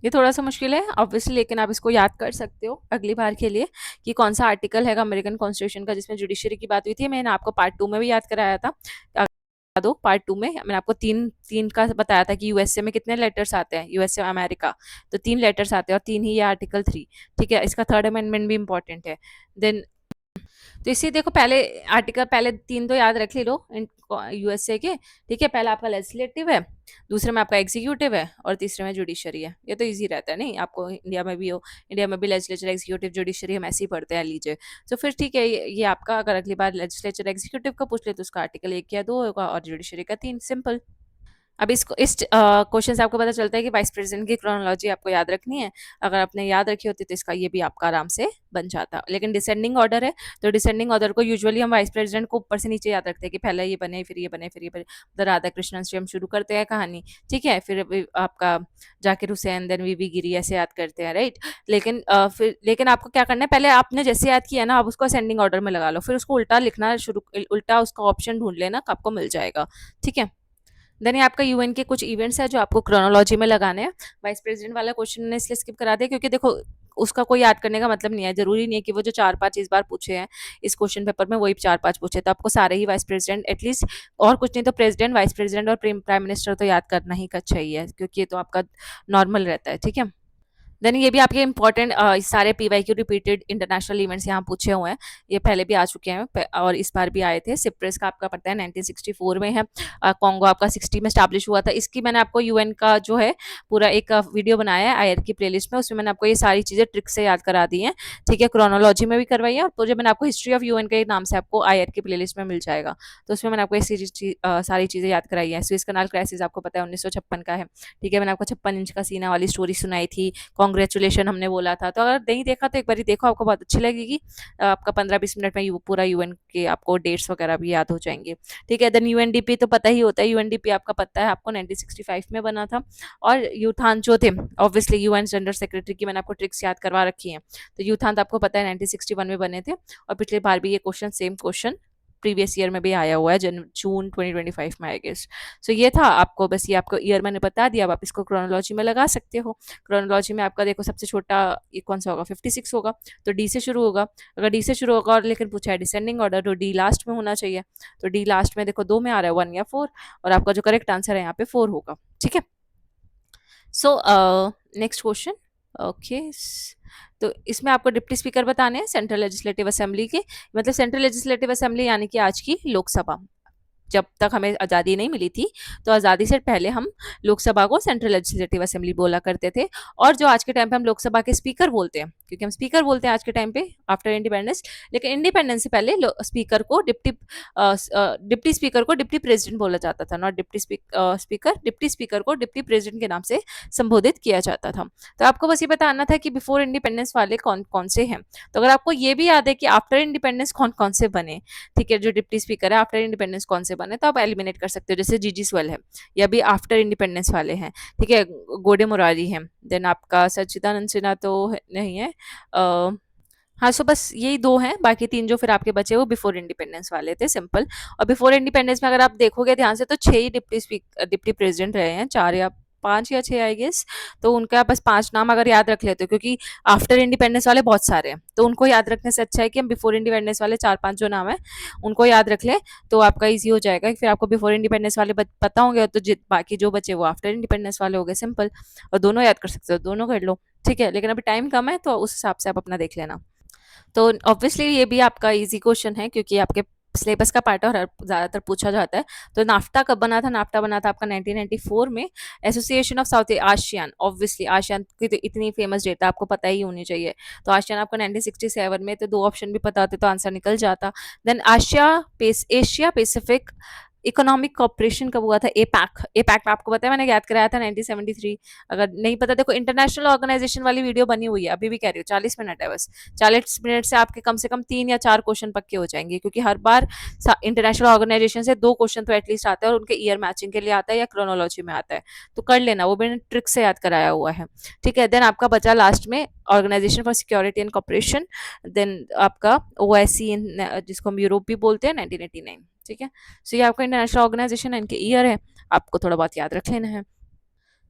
ये थोड़ा सा मुश्किल है ऑब्वियसली, लेकिन आप इसको याद कर सकते हो अगली बार के लिए कि कौन सा आर्टिकल है अमेरिकन कॉन्स्टिट्यूशन का जिसमें जुडिशरी की बात हुई थी। मैंने आपको पार्ट 2 में भी याद कराया था। दो पार्ट 2 में मैंने आपको तीन तीन का बताया था कि यूएसए में कितने लेटर्स आते हैं, यूएसए अमेरिका, तो 3 लेटर्स आते हैं और 3 ही ये आर्टिकल 3। ठीक है, इसका थर्ड अमेंडमेंट भी इंपॉर्टेंट है। देन तो इसी देखो पहले आर्टिकल, पहले 3 तो याद रख लो यूएसए के। ठीक है, पहला आपका लेजिस्लेटिव है, दूसरे में आपका एग्जीक्यूटिव है और तीसरे में जुडिशरी है। ये तो इजी रहता है, नहीं आपको इंडिया में भी हो, इंडिया में भी लेजिस्लेचर एग्जीक्यूटिव जुडिशरी हम ऐसे ही पढ़ते हैं लीजिए। तो फिर ठीक है, ये आपका अगर अगली बार लेजिस्लेचर एग्जीक्यूटिव का पूछ ले तो उसका आर्टिकल 1 या 2 होगा और जुडिशरी का 3, सिंपल। अब इसको इस क्वेश्चन से आपको पता चलता है कि वाइस प्रेसिडेंट की क्रोनोलॉजी आपको याद रखनी है। अगर आपने याद रखी होती तो इसका ये भी आपका आराम से बन जाता। लेकिन डिसेंडिंग ऑर्डर है, तो डिसेंडिंग ऑर्डर को यूजुअली हम वाइस प्रेसिडेंट को ऊपर से नीचे याद रखते हैं कि पहले ये बने फिर ये बने फिर ये बने। तो राधा कृष्णन से हम शुरू करते हैं कहानी, ठीक है, फिर आपका जाकिर हुसैन, देन वीवी गिरी, ऐसे याद करते हैं, राइट। लेकिन आपको क्या करना है, पहले आपने जैसे याद किया ना, आप उसको असेंडिंग ऑर्डर में लगा लो, फिर उसको उल्टा लिखना शुरू, उल्टा उसका ऑप्शन ढूंढ लेना, आपको मिल जाएगा। ठीक है, देन ये आपका यूएन के कुछ इवेंट्स है जो आपको क्रोनोलॉजी में लगाने हैं। वाइस प्रेसिडेंट वाला क्वेश्चन ने इसलिए स्किप करा दिया क्योंकि देखो उसका कोई याद करने का मतलब नहीं है, जरूरी नहीं है कि वो जो 4-5 इस बार पूछे हैं इस क्वेश्चन पेपर में वही 4-5 पूछे, तो आपको सारे ही वाइस प्रेसिडेंट एटलीस्ट, और कुछ नहीं तो प्रेसिडेंट, वाइस प्रेसिडेंट और प्राइम मिनिस्टर तो याद करना ही चाहिए क्योंकि ये तो आपका नॉर्मल रहता है। ठीक है, देन ये भी आपके इंपॉर्टेंट सारे पीवाईक्यू रिपीटेड इंटरनेशनल इवेंट्स यहाँ पूछे हुए हैं, ये पहले भी आ चुके हैं और इस बार भी आए थे। सिप्रेस का आपका पता है 1964 में है, कॉन्गो आपका 60 में स्टैब्लिश हुआ था। इसकी मैंने आपको यूएन का जो है पूरा एक वीडियो बनाया है आईआर की प्लेलिस्ट में, उसमें मैंने आपको ये सारी चीजें ट्रिक से याद करा दी हैं। ठीक है, क्रोनोलॉजी में भी करवाई है और जो मैंने आपको हिस्ट्री ऑफ यूएन के नाम से आपको आईआर की प्लेलिस्ट में मिल जाएगा, तो उसमें मैंने आपको ये सारी चीजें याद कराई है। स्विस कनाल क्राइसिस आपको पता है 1956 का है। ठीक है, मैंने आपको 56 इंच का सीना वाली स्टोरी सुनाई थी, कांग्रेचुलेशन हमने बोला था। तो अगर नहीं देखा तो एक बार देखो, आपको बहुत अच्छी लगेगी। आपका 15-20 मिनट में पूरा यूएन के आपको डेट्स वगैरह भी याद हो जाएंगे। ठीक है, देन यूएनडीपी तो पता ही होता है, यूएनडीपी आपका पता है आपको 1965 में बना था। और यूथान जो थे ऑब्वियसली यूएन जनरल सेक्रेटरी की मैंने आपको ट्रिक्स याद करवा रखी हैं, तो यूथान तो आपको पता है 1961 में बने थे। और पिछले बार भी ये question, same question previous year में भी आया हुआ है, जून 2025 में आई गेस। सो ये था, आपको बस ये आपको ईयर मैंने बता दिया, अब आप इसको क्रोनोलॉजी में लगा सकते हो। क्रोनोलॉजी में आपका देखो सबसे छोटा ये कौन सा होगा, 56 होगा, तो डी से शुरू होगा। अगर डी से शुरू होगा और लेकिन पूछा है डिसेंडिंग ऑर्डर, तो डी लास्ट में होना चाहिए। तो डी लास्ट में देखो 2 में आ रहा है, 1 या 4, और आपका जो करेक्ट आंसर है यहाँ पे 4 होगा। ठीक है, सो नेक्स्ट क्वेश्चन। ओके, तो इसमें आपको डिप्टी स्पीकर बताने हैं सेंट्रल लेजिस्लेटिव असेंबली के, मतलब सेंट्रल लेजिस्लेटिव असेंबली यानी कि आज की लोकसभा। जब तक हमें आज़ादी नहीं मिली थी तो आज़ादी से पहले हम लोकसभा को सेंट्रल लेजिस्लेटिव असेंबली बोला करते थे, और जो आज के टाइम पे हम लोकसभा के स्पीकर बोलते हैं, क्योंकि हम स्पीकर बोलते हैं आज के टाइम पे आफ्टर इंडिपेंडेंस, लेकिन इंडिपेंडेंस से पहले स्पीकर को डिप्टी स्पीकर को डिप्टी प्रेसिडेंट बोला जाता था, not deputy speaker, deputy speaker को डिप्टी प्रेसिडेंट के नाम से संबोधित किया जाता था। तो आपको बस ये बताना था कि बिफोर इंडिपेंडेंस वाले कौन कौन से हैं। तो अगर आपको ये भी याद है कि आफ्टर इंडिपेंडेंस कौन कौन से बने, ठीक है, जो डिप्टी स्पीकर है आफ्टर इंडिपेंडेंस कौन से बने, तो आप एलिमिनेट कर सकते हो। जैसे जीजी स्वेल है, या भी आफ्टर इंडिपेंडेंस वाले हैं। ठीक है, गोडे मुरारी हैं, देन आपका सच्चिदानंद सिन्हा तो नहीं है। हाँ, सो बस यही 2 हैं, बाकी 3 जो फिर आपके बचे वो बिफोर इंडिपेंडेंस वाले थे, सिंपल। और बिफोर इंडिपेंडेंस में अगर आप देखोगे ध्यान से तो 6 ही डिप्टी प्रेसिडेंट रहे हैं, 4 या 5 या 6 आई गेस। तो उनका बस 5 नाम अगर याद रख लेते हो, क्योंकि आफ्टर इंडिपेंडेंस वाले बहुत सारे हैं, तो उनको याद रखने से अच्छा है कि हम बिफोर इंडिपेंडेंस वाले 4-5 जो नाम है उनको याद रख ले, तो आपका ईजी हो जाएगा। फिर आपको बिफोर इंडिपेंडेंस वाले पता होंगे तो बाकी जो बचे वो आफ्टर इंडिपेंडेंस वाले हो गए, सिंपल। और दोनों याद कर सकते हो, दोनों कर लो। ठीक है, लेकिन अभी टाइम कम है तो उस हिसाब से आप अपना देख लेना। तो ऑब्वियसली ये भी आपका इजी क्वेश्चन है क्योंकि आपके सिलेबस का पार्ट है और ज़्यादातर पूछा जाता है। तो नाफ्टा कब बना था? नाफ्टा बना था आपका 1994 में। Association of south ASEAN, obviously ASEAN की तो इतनी फेमस डेट है, आपको पता ही होनी चाहिए। तो आशियान आपका 1967 में, तो 2 ऑप्शन भी पता होते तो आंसर निकल जाता। Then Asia Pacific economic corporation कब हुआ था? एपैक। एपैक आपको पता है, मैंने याद कराया था 1973। अगर नहीं पता, देखो इंटरनेशनल ऑर्गेनाइजेशन वाली वीडियो बनी हुई है, अभी भी कह रही हूँ, 40 मिनट है बस। 40 मिनट से आपके कम से कम 3 या 4 क्वेश्चन पक्के हो जाएंगे, क्योंकि हर बार इंटरनेशनल ऑर्गेनाइजेशन से 2 क्वेश्चन तो एटलीस्ट आते हैं, और उनके ईयर मैचिंग के लिए आता है या क्रोनोलॉजी में आता है। तो कर लेना, वो मैंने ट्रिक से याद कराया हुआ है। ठीक है, देन आपका बचा लास्ट में organisation for security and cooperation. Then आपका ओआईसी, जिसको हम यूरोप भी बोलते हैं, 1989। ठीक है, सो ये आपका इंटरनेशनल ऑर्गेनाइजेशन है, इनके ईयर है, आपको थोड़ा बहुत याद रख लेना है।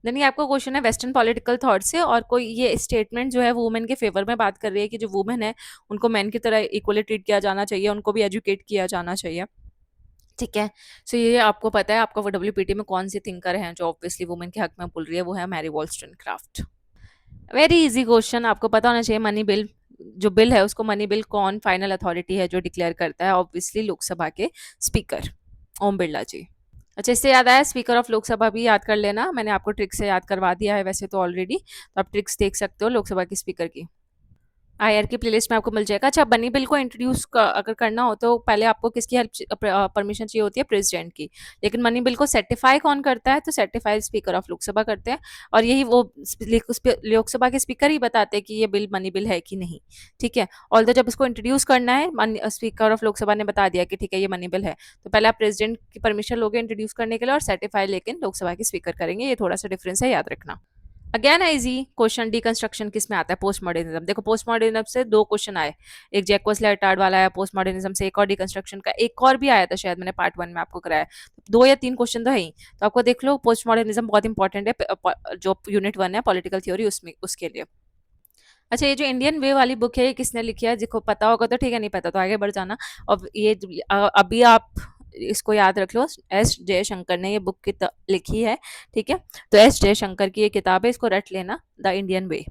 देन ये आपका क्वेश्चन है वेस्टर्न पॉलिटिकल थॉट से, और कोई ये स्टेटमेंट जो है वुमेन के फेवर में बात कर रही है कि जो वुमेन है उनको मैन की तरह इक्वली ट्रीट किया जाना चाहिए, उनको भी एजुकेट किया जाना चाहिए। ठीक है, सो ये आपको पता है, आपका वो डब्ल्यूपीटी में कौन सी थिंकर हैं जो ऑब्वियसली वुमेन के हक में बोल रही है? वो है मैरी वॉलस्टोनक्राफ्ट। वेरी इजी क्वेश्चन, आपको पता होना चाहिए। मनी बिल, जो बिल है उसको मनी बिल कौन फाइनल अथॉरिटी है जो डिक्लेयर करता है? ऑब्वियसली लोकसभा के स्पीकर ओम बिरला जी। अच्छा, इससे याद आया, स्पीकर ऑफ लोकसभा भी याद कर लेना, मैंने आपको ट्रिक से याद करवा दिया है वैसे तो ऑलरेडी, तो आप ट्रिक्स देख सकते हो लोकसभा के स्पीकर की। आईआर की प्लेलिस्ट में आपको मिल जाएगा। अच्छा, बनी बिल को इंट्रोड्यूस अगर करना हो तो पहले आपको किसकी हेल्प, परमिशन चाहिए होती है? प्रेसिडेंट की। लेकिन मनी बिल को सर्टिफाई कौन करता है? तो सर्टिफाइड स्पीकर ऑफ लोकसभा करते हैं, और यही वो लोकसभा के स्पीकर ही बताते हैं कि ये बिल मनी बिल है कि नहीं। ठीक है, ऑल्दो जब इसको इंट्रोड्यूस करना है, स्पीकर ऑफ लोकसभा ने बता दिया कि ठीक है ये मनी बिल है, तो पहले आप प्रेसिडेंट की परमिशन लोगे इंट्रोड्यूस करने के लिए, और सर्टिफाई लेकिन लोकसभा के स्पीकर करेंगे। ये थोड़ा सा डिफरेंस है, याद रखना। अगेन इजी क्वेश्चन, डिकंस्ट्रक्शन किस में आता है? Post modernism. देखो पोस्ट मॉडर्निज्म से 2 क्वेश्चन आए, एक जैक्वस लेटार्ड वाला है पोस्ट मॉडर्निज्म से, एक और डिकंस्ट्रक्शन का एक और भी आया था शायद, मैंने पार्ट 1 में आपको कराया। 2 या 3 क्वेश्चन तो है ही, तो आपको देख लो, पोस्ट मॉडर्निज्म बहुत इंपॉर्टेंट है, जो यूनिट 1 है पॉलिटिकल थ्योरी, उसमें उसके लिए। अच्छा, ये जो इंडियन वे वाली बुक है ये किसने लिखी है? जिसको पता होगा तो ठीक है, नहीं पता तो आगे बढ़ जाना। और ये अभी आप इसको याद रख लो, एस जयशंकर ने ये बुक लिखी है। ठीक है, तो एस जयशंकर की ये किताब है, इसको रट लेना, द इंडियन वे।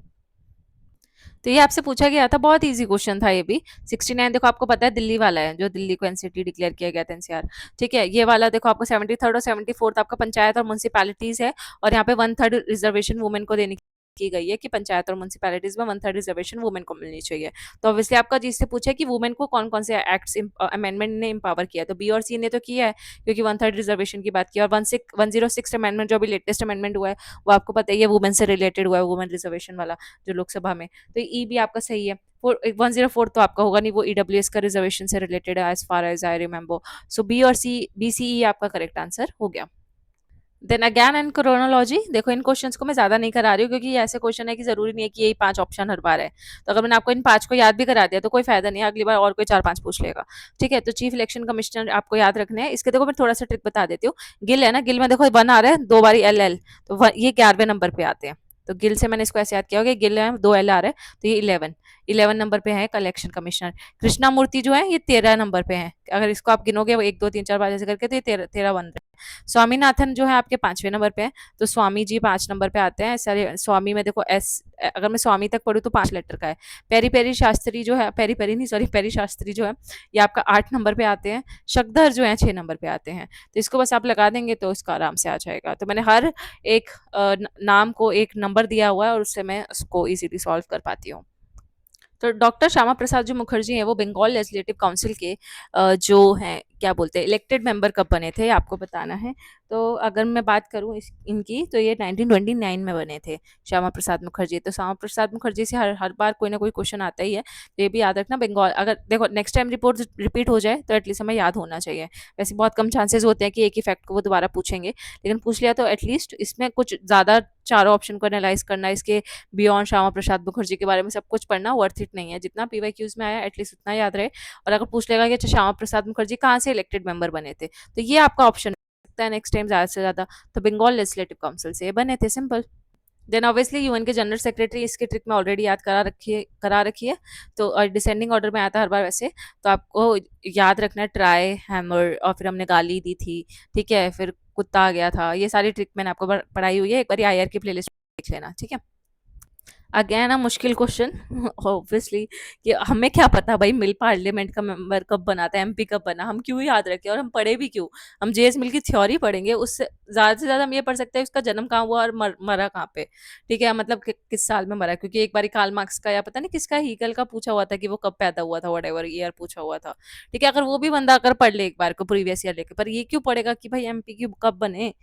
तो ये आपसे पूछा गया था, बहुत इजी क्वेश्चन था ये भी। 69 देखो आपको पता है दिल्ली वाला है, जो दिल्ली को एनसीटी डिक्लेयर किया गया था, एनसीआर। ठीक है, ये वाला देखो आपको 73rd और 74th आपका पंचायत और म्यूनसिपैलिटीज है, और यहाँ पे 1/3 रिजर्वेशन वुमेन को देने की गई है कि पंचायत और म्यूनसिपैलिटीज में 1/3 रिजर्वेशन वुमेन को मिलनी चाहिए। तो ऑब्वियसली आपका जिससे पूछा कि वुमेन को कौन कौन से एक्ट्स अमेंडमेंट ने एम्पावर किया, तो बी और सी ने तो किया है, क्योंकि 1/3 रिजर्वेशन की बात की, और 106 अमेंडमेंट जो अभी लेटेस्ट अमेंडमेंट हुआ है वो आपको पता ही है, वुमेन से रिलेटेड हुआ है, वुमेन रिजर्वेशन वाला, जो लोकसभा में। तो ई भी आपका सही है। 104 तो आपका होगा नहीं, वो ईडब्ल्यूएस का रिजर्वेशन से रिलेटेड है, as far as I remember. So B और सी, बी सी ई आपका करेक्ट आंसर हो गया। देन अगैन एंड क्रोनोलॉजी, देखो इन क्वेश्चंस को मैं ज्यादा नहीं करा रही हूँ, क्योंकि ये ऐसे क्वेश्चन है कि जरूरी नहीं है कि यही 5 ऑप्शन हर बार है। तो अगर मैंने आपको इन 5 को याद भी करा दिया तो कोई फायदा नहीं है, अगली बार और कोई 4-5 पूछ लेगा। ठीक है, तो चीफ इलेक्शन कमिश्नर आपको याद रखने हैं। इसके देखो मैं थोड़ा सा ट्रिक बता देती हूँ। गिल है ना, गिल में देखो 1 आ रहा है, 2 बारी एल एल, तो ये 11वें नंबर पे आते हैं। तो गिल से मैंने इसको ऐसे याद किया होगा, गिल है, 2 एल आ रहा है, तो ये 11 नंबर पे है कलेक्शन कमिश्नर। कृष्णा मूर्ति जो है ये 13 नंबर पे है, अगर इसको आप गिनोगे 1 2 3 4 5 ऐसे करके, तो ये 13 बन रहे हैं। स्वामीनाथन जो है आपके 5वें नंबर पे है, तो स्वामी जी 5 नंबर पे आते हैं। सारे स्वामी में देखो एस, अगर मैं स्वामी तक पढ़ूँ तो 5 लेटर का है। पेरी पेरी शास्त्री जो है, पेरी पेरी नहीं सॉरी, पेरी शास्त्री जो है ये आपका 8 नंबर पे आते हैं। शक्धर जो है 6 नंबर पे आते हैं। तो इसको बस आप लगा देंगे तो इसका आराम से आ जाएगा। तो मैंने हर एक नाम को एक नंबर दिया हुआ है, और उससे मैं उसको इजीली सॉल्व कर पाती हूँ। तो डॉक्टर श्यामा प्रसाद जो मुखर्जी हैं वो बंगाल लेजिस्लेटिव काउंसिल के जो हैं क्या बोलते हैं इलेक्टेड मेंबर कब बने थे, आपको बताना है। तो अगर मैं बात करूं इनकी, तो ये 1929 में बने थे, श्यामा प्रसाद मुखर्जी। तो श्यामा प्रसाद मुखर्जी से हर हर बार कोई ना कोई क्वेश्चन आता ही है, तो ये भी याद रखना। बंगाल, अगर देखो नेक्स्ट टाइम रिपोर्ट रिपीट हो जाए तो एटलीस्ट हमें याद होना चाहिए। वैसे बहुत कम चांसेस होते हैं कि एक ही फैक्ट को वो दोबारा पूछेंगे, लेकिन पूछ लिया तो एटलीस्ट इसमें कुछ ज़्यादा चारों ऑप्शन को एनालाइज करना, इसके बियॉन्ड श्यामा प्रसाद मुखर्जी के बारे में सब कुछ पढ़ना वर्थ इट नहीं है। जितना पीवाईक्यूज में आया एटलीस्ट उतना याद रहे। और अगर पूछ लेगा कि अच्छा श्यामा प्रसाद मुखर्जी कहाँ से इलेक्टेड मेंबर बने थे, तो ये आपका ऑप्शन सकता है नेक्स्ट टाइम ज्यादा से ज्यादा, तो बंगाल लेजिस्लेटिव काउंसिल से बने थे, सिंपल। देन ऑब्वियसली यूएन के जनरल सेक्रेटरी, इसकी ट्रिक में ऑलरेडी याद करा रखी है। तो डिसेंडिंग ऑर्डर में आता है हर बार वैसे, तो आपको याद रखना है ट्राई, हैमर, और फिर हमने गाली दी थी। ठीक है, फिर कुत्ता आ गया था, ये सारी ट्रिक मैंने आपको पढ़ाई हुई है, एक बार आईआर की प्लेलिस्ट देख लेना। ठीक है, अगेन अ मुश्किल क्वेश्चन ऑब्वियसली कि हमें क्या पता भाई मिल पार्लियामेंट का मेंबर कब बना था, एमपी कब बना, हम क्यों याद रखें और हम पढ़े भी क्यों? हम जेएस मिल की थ्योरी पढ़ेंगे, उससे ज़्यादा से ज़्यादा हम ये पढ़ सकते हैं उसका जन्म कहाँ हुआ और मरा कहाँ पे। ठीक है, मतलब किस साल में मरा, क्योंकि एक बार कार्ल मार्क्स का या पता नहीं किसका हीगल का पूछा हुआ था कि वो कब पैदा हुआ था, वट ईयर पूछा हुआ था। ठीक है, अगर वो भी बंदा अगर पढ़ ले एक बार को प्रीवियस ईयर लेके, पर ये क्यों पढ़ेगा कि भाई एमपी की कब बने।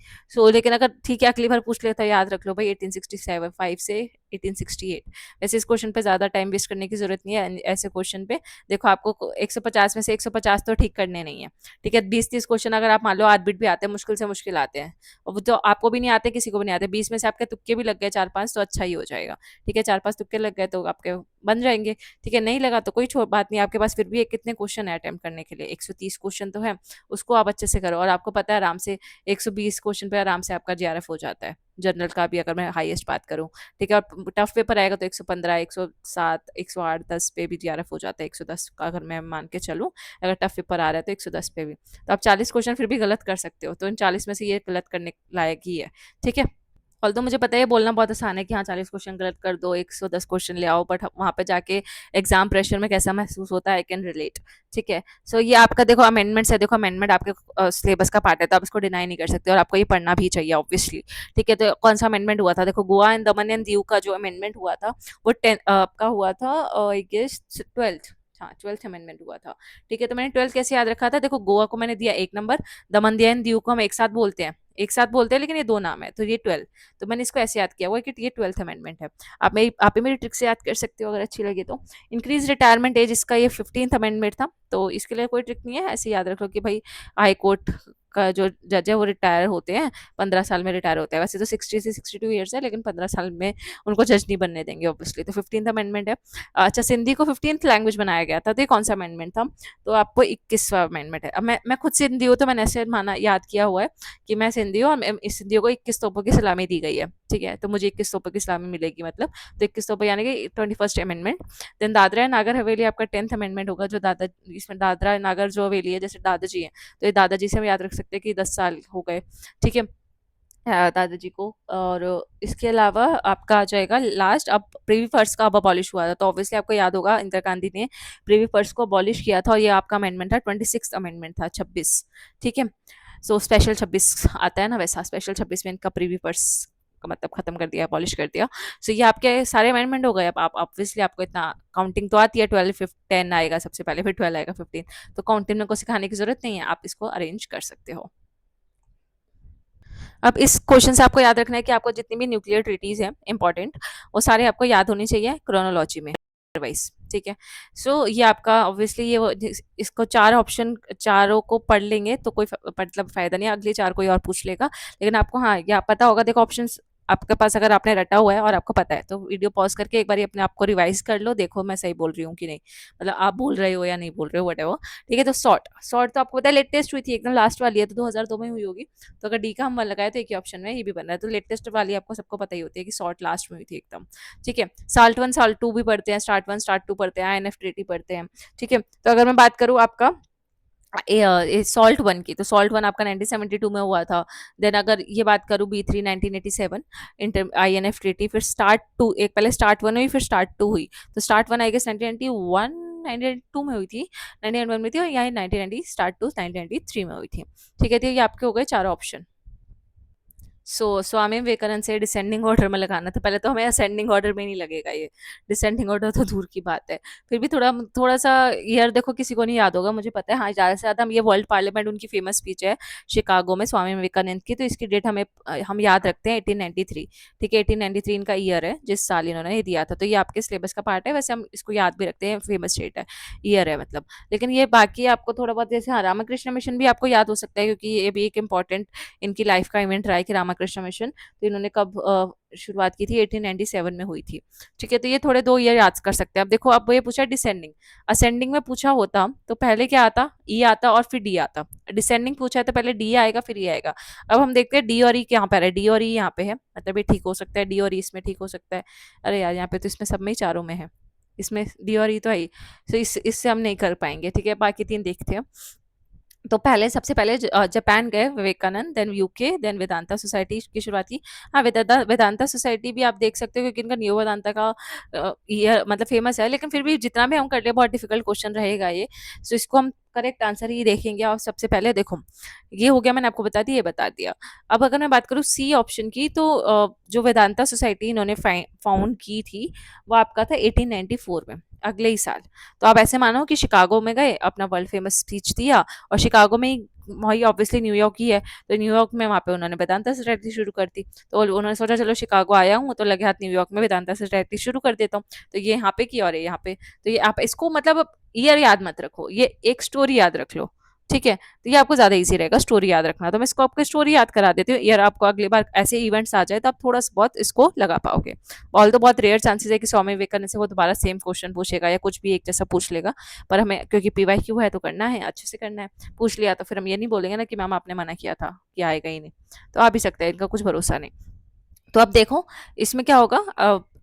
लेकिन अगर ठीक है अगली बार पूछ लेता है, याद रख लो भाई 1867 5 से 1868। वैसे इस क्वेश्चन पे ज़्यादा टाइम वेस्ट करने की ज़रूरत नहीं है। ऐसे क्वेश्चन पे देखो आपको 150 में से 150 तो ठीक करने नहीं है। ठीक है, 20-30 क्वेश्चन अगर आप मान लो आध बिट भी आते हैं, मुश्किल से मुश्किल आते हैं, और वो तो आपको भी नहीं आते, किसी को भी नहीं आते, 20 में से आपके तुक्के भी लग गए 4-5 तो अच्छा ही हो जाएगा। ठीक है, 4-5 तुक्के लग गए तो आपके बन जाएंगे। ठीक है, नहीं लगा तो कोई छोड़ बात नहीं, आपके पास फिर भी कितने क्वेश्चन है अटेम्प्ट करने के लिए, 130 क्वेश्चन तो है, उसको आप अच्छे से करो और आपको पता है आराम से 120 क्वेश्चन पे आराम से आपका जीआरएफ हो जाता है। जनरल का भी अगर मैं हाईएस्ट बात करूँ, ठीक है, और टफ पेपर आएगा तो 115, 107, 108, 10 पे भी जीआरएफ हो जाता है, 110 का अगर मैं मान के चलूँ, अगर टफ पेपर आ रहा है तो 110 पे भी। तो आप 40 क्वेश्चन फिर भी गलत कर सकते हो, तो इन 40 में से ये गलत करने लायक ही है। ठीक है, ऑल्दो मुझे पता है ये बोलना बहुत आसान है कि हाँ 40 क्वेश्चन गलत कर दो, 110 क्वेश्चन ले आओ, बट वहाँ पे जाके एग्जाम प्रेशर में कैसा महसूस होता है, आई कैन रिलेट। ठीक है, ये आपका देखो अमेंडमेंट्स है, देखो अमेंडमेंट आपके सिलेबस का पार्ट है, तो आप इसको डिनाई नहीं कर सकते और आपको ये पढ़ना भी चाहिए ऑब्वियसली। ठीक है, तो कौन सा अमेंडमेंट हुआ था, देखो Goa and Daman and Diu का जो अमेंडमेंट हुआ था वो 10 आपका हुआ था, आई गेस 12th। हाँ 12th अमेंडमेंट हुआ था। ठीक है, तो मैंने 12th कैसे याद रखा था, देखो गोवा को मैंने दिया 1 नंबर, दमन दिया एंड दीव को हम एक साथ बोलते हैं, एक साथ बोलते हैं लेकिन ये दो नाम है, तो ये 12, तो मैंने इसको ऐसे याद किया हुआ है कि ये 12th अमेंडमेंट है। आप ही मेरी ट्रिक से याद कर सकते हो अगर अच्छी लगे तो। इंक्रीज रिटायरमेंट एज, इसका ये 15th अमेंडमेंट था, तो इसके लिए कोई ट्रिक नहीं है, ऐसे याद रख लो कि भाई हाई कोर्ट का जो जज है वो रिटायर होते हैं, 15 साल में रिटायर होते हैं, वैसे तो 60 से 62 ईयर्स है, लेकिन 15 साल में उनको जज नहीं बनने देंगे ऑब्वियसली, तो 15th अमेंडमेंट है। अच्छा, सिंधी को 15th लैंग्वेज बनाया गया था, तो ये कौन सा अमेंडमेंट था, तो आपको 21वां अमेंडमेंट है। अब मैं खुद सिंधी हूँ तो मैंने ऐसे माना याद किया हुआ है कि मैं सिंधी हूँ और इस सिंधियों को 21 तोपों की सलामी दी गई है। ठीक है, तो मुझे 21 तोपों की सलामी मिलेगी, मतलब तो 21 तोपों यानी कि 21st amendment. Then Dadra and Nagar Haveli आपका 10th अमेंडमेंट होगा, जो दादा, इसमें दादरा नागर जो हवेली है, जैसे दादाजी है, तो ये दादाजी से हम याद रख सकते हैं कि 10 साल हो गए। ठीक है, दादाजी को। और इसके अलावा आपका आ जाएगा लास्ट, अब प्रिवी पर्स का अब अबॉलिश हुआ था, तो ऑब्वियसली आपको याद होगा इंदिरा गांधी ने प्रिवी पर्स को अबॉलिश किया था, और ये आपका अमेंडमेंट था 26 अमेंडमेंट था, 26। ठीक है, स्पेशल 26 आता है ना, वैसा स्पेशल 26 में इनका प्रीवी पर्स का मतलब खत्म कर दिया, अबॉलिश कर दिया। ये आपके सारे अमेंडमेंट हो गए। अब आप ऑब्वियसली आपको इतना काउंटिंग तो आती है, 12 10 आएगा सबसे पहले, फिर 12 आएगा 15, तो काउंटिंग में को सिखाने की जरूरत नहीं है, आप इसको अरेंज कर सकते हो। अब इस क्वेश्चन से आपको याद रखना है कि आपको जितनी भी न्यूक्लियर ट्रीटीज हैं इंपॉर्टेंट, वो सारे आपको याद होनी चाहिए क्रोनोलॉजी में वाइज। ठीक है, ये आपका ऑब्वियसली इसको चार ऑप्शन, चारों को पढ़ लेंगे तो कोई मतलब फायदा नहीं है, अगले चार कोई और पूछ लेगा, लेकिन आपको हाँ या पता होगा, देखो ऑप्शंस आपके पास अगर आपने रटा हुआ है और आपको पता है, तो वीडियो पॉज करके एक बार अपने आप को रिवाइज कर लो, देखो मैं सही बोल रही हूँ कि नहीं, मतलब आप बोल रहे हो या नहीं बोल रहे हो, वट एवर। ठीक है, तो सॉर्ट तो आपको पता है लेटेस्ट हुई थी, एकदम लास्ट वाली है, तो 2002 में हुई होगी, तो अगर डी का हम लगाए तो एक ही ऑप्शन में ये भी बन रहा है, तो लेटेस्ट वाली आपको सबको पता ही होती है कि सॉर्ट लास्ट में हुई थी एकदम। ठीक है, साल्ट वन साल्ट टू भी पढ़ते हैं, स्टार्ट वन स्टार्ट टू पढ़ते हैं, INFTT पढ़ते हैं। ठीक है, तो अगर मैं बात करूँ आपका सॉल्ट वन की, तो सॉल्ट वन आपका 1972 में हुआ था। देन अगर ये बात करूँ B3 1987, इंटर INFTT, फिर स्टार्ट टू, एक पहले स्टार्ट वन हुई फिर स्टार्ट टू हुई, तो स्टार्ट वन आई गेस 1991 1992 में हुई थी, 1991 में थी, और यहाँ 1990 स्टार्ट टू 1993 में हुई थी। ठीक है, तो ये आपके हो गए चार ऑप्शन। स्वामी विवेकानंद से डिसेंडिंग ऑर्डर में लगाना था, पहले तो हमें असेंडिंग ऑर्डर में नहीं लगेगा, ये डिसेंडिंग ऑर्डर तो दूर की बात है। फिर भी थोड़ा थोड़ा सा ईयर देखो, किसी को नहीं याद होगा, मुझे पता है, हाँ ज़्यादा से ज़्यादा हम ये वर्ल्ड पार्लियामेंट उनकी फेमस स्पीच है शिकागो में स्वामी विवेकानंद की, तो इसकी डेट हम याद रखते हैं 1893। ठीक है, 1893 इनका ईयर है जिस साल इन्होंने ये दिया था, तो ये आपके सिलेबस का पार्ट है, वैसे हम इसको याद भी रखते हैं, फेमस डेट है, ईयर है मतलब। लेकिन ये बाकी आपको थोड़ा बहुत, जैसे हाँ रामकृष्ण मिशन भी आपको याद हो सकता है, क्योंकि ये भी एक इंपॉर्टेंट इनकी लाइफ का इवेंट रहा है कि रामकृष्ण मिशन, तो इन्होंने कब शुरुआत की थी, 1897 में हुई थी। ठीक है, तो ये थोड़े दो ईयर याद कर सकते हैं। अब देखो, अब ये पूछा डिसेंडिंग, असेंडिंग में पूछा होता तो पहले क्या आता, ई आता और फिर डी आता, डिसेंडिंग पूछा है तो पहले डी आएगा फिर ई आएगा। अब हम देखते हैं डी और ई कहाँ पर है, डी और ई यहाँ पे है, मतलब ये ठीक हो सकता है, डी और ई इसमें ठीक हो सकता है। अरे यार, यहाँ पे तो इसमें सब में ही चारों में है, इसमें डी और ई तो है ही, तो इससे हम नहीं कर पाएंगे। ठीक है, बाकी तीन देखते हैं। तो पहले सबसे पहले जापान गए Vivekananda, then UK, then Vedanta society की शुरुआत की। हाँ, वेदांता सोसाइटी भी आप देख सकते हो क्योंकि इनका न्यू वेदांता का ईयर मतलब फेमस है, लेकिन फिर भी जितना भी हम कर ले बहुत डिफिकल्ट क्वेश्चन रहेगा ये। सो इसको हम करेक्ट आंसर ही देखेंगे। और सबसे पहले देखो, ये हो गया, मैंने आपको बता दिया, ये बता दिया। अब अगर मैं बात करूँ सी ऑप्शन की, तो जो वेदांता सोसाइटी इन्होंने फाउंड की थी वो आपका था 1894 में, अगले ही साल। तो आप ऐसे मानो कि शिकागो में गए, अपना वर्ल्ड फेमस स्पीच दिया, और शिकागो में ही, वही ऑब्वियसली न्यूयॉर्क ही है, तो न्यूयॉर्क में वहाँ पे उन्होंने वेदांता सोसाइटी शुरू कर दी। तो उन्होंने सोचा चलो शिकागो आया हूँ तो लगे हाथ न्यूयॉर्क में वेदांता सोसाइटी शुरू कर देता हूँ। तो ये यहाँ पे की और ये यहाँ पे, तो ये आप इसको मतलब ईयर याद मत रखो, ये एक स्टोरी याद रख लो, ठीक है। तो ये आपको ज्यादा इजी रहेगा स्टोरी याद रखना। तो मैं इसको आपको स्टोरी याद करा देती हूँ, यार आपको अगली बार ऐसे इवेंट्स आ जाए तो आप थोड़ा सा बहुत इसको लगा पाओगे। ऑल तो बहुत रेयर चांसेस है कि स्वामी विवेकानंद से वो दोबारा सेम क्वेश्चन पूछेगा या कुछ भी एक जैसा पूछ लेगा। पर हमें क्योंकि पीवाईक्यू है तो करना है, अच्छे से करना है। पूछ लिया तो फिर हम ये नहीं बोलेंगे ना कि मैम आपने मना किया था कि आएगा ही नहीं। तो आ भी सकता है, इनका कुछ भरोसा नहीं। तो अब देखो इसमें क्या होगा।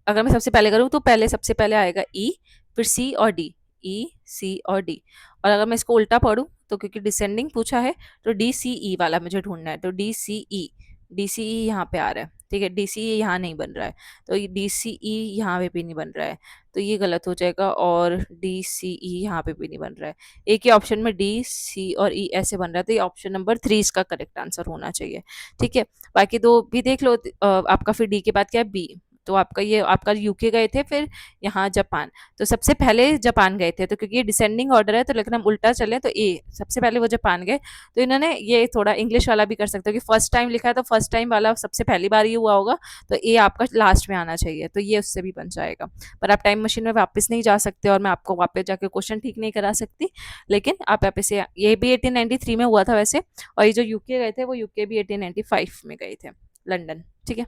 अगर मैं सबसे पहले करूँ तो पहले सबसे पहले आएगा ई, फिर सी और डी, ई सी और डी। और अगर मैं इसको उल्टा पढ़ूँ तो क्योंकि डिसेंडिंग पूछा है तो डी सी ई वाला मुझे ढूंढना है। तो डी सी ई, डी सी ई यहाँ पे आ रहा है, ठीक है। डी सी ई यहाँ नहीं बन रहा है, तो ये डी सी ई यहाँ पे भी नहीं बन रहा है, तो ये गलत हो जाएगा। और डी सी ई यहाँ पे भी नहीं बन रहा है। एक ही ऑप्शन में डी सी और ई ऐसे बन रहा है, तो ये ऑप्शन नंबर 3 इसका करेक्ट आंसर होना चाहिए, ठीक है। बाकी दो भी देख लो। आपका फिर डी के बाद क्या है, बी। तो आपका ये आपका यूके गए थे, फिर यहाँ जापान। तो सबसे पहले जापान गए थे, तो क्योंकि ये डिसेंडिंग ऑर्डर है तो लेकिन हम उल्टा चले तो ए सबसे पहले वो जापान गए। तो इन्होंने ये थोड़ा इंग्लिश वाला भी कर सकते हो कि फर्स्ट टाइम लिखा है तो फर्स्ट टाइम वाला सबसे पहली बार ही हुआ होगा, तो ए आपका लास्ट में आना चाहिए, तो ये उससे भी बन जाएगा। पर आप टाइम मशीन में वापस नहीं जा सकते और मैं आपको वापस जाके क्वेश्चन ठीक नहीं करा सकती। लेकिन आप यहाँ पे से, ये भी 1893 में हुआ था वैसे। और ये जो यूके गए थे वो यूके भी 1895 में गए थे, लंदन, ठीक है।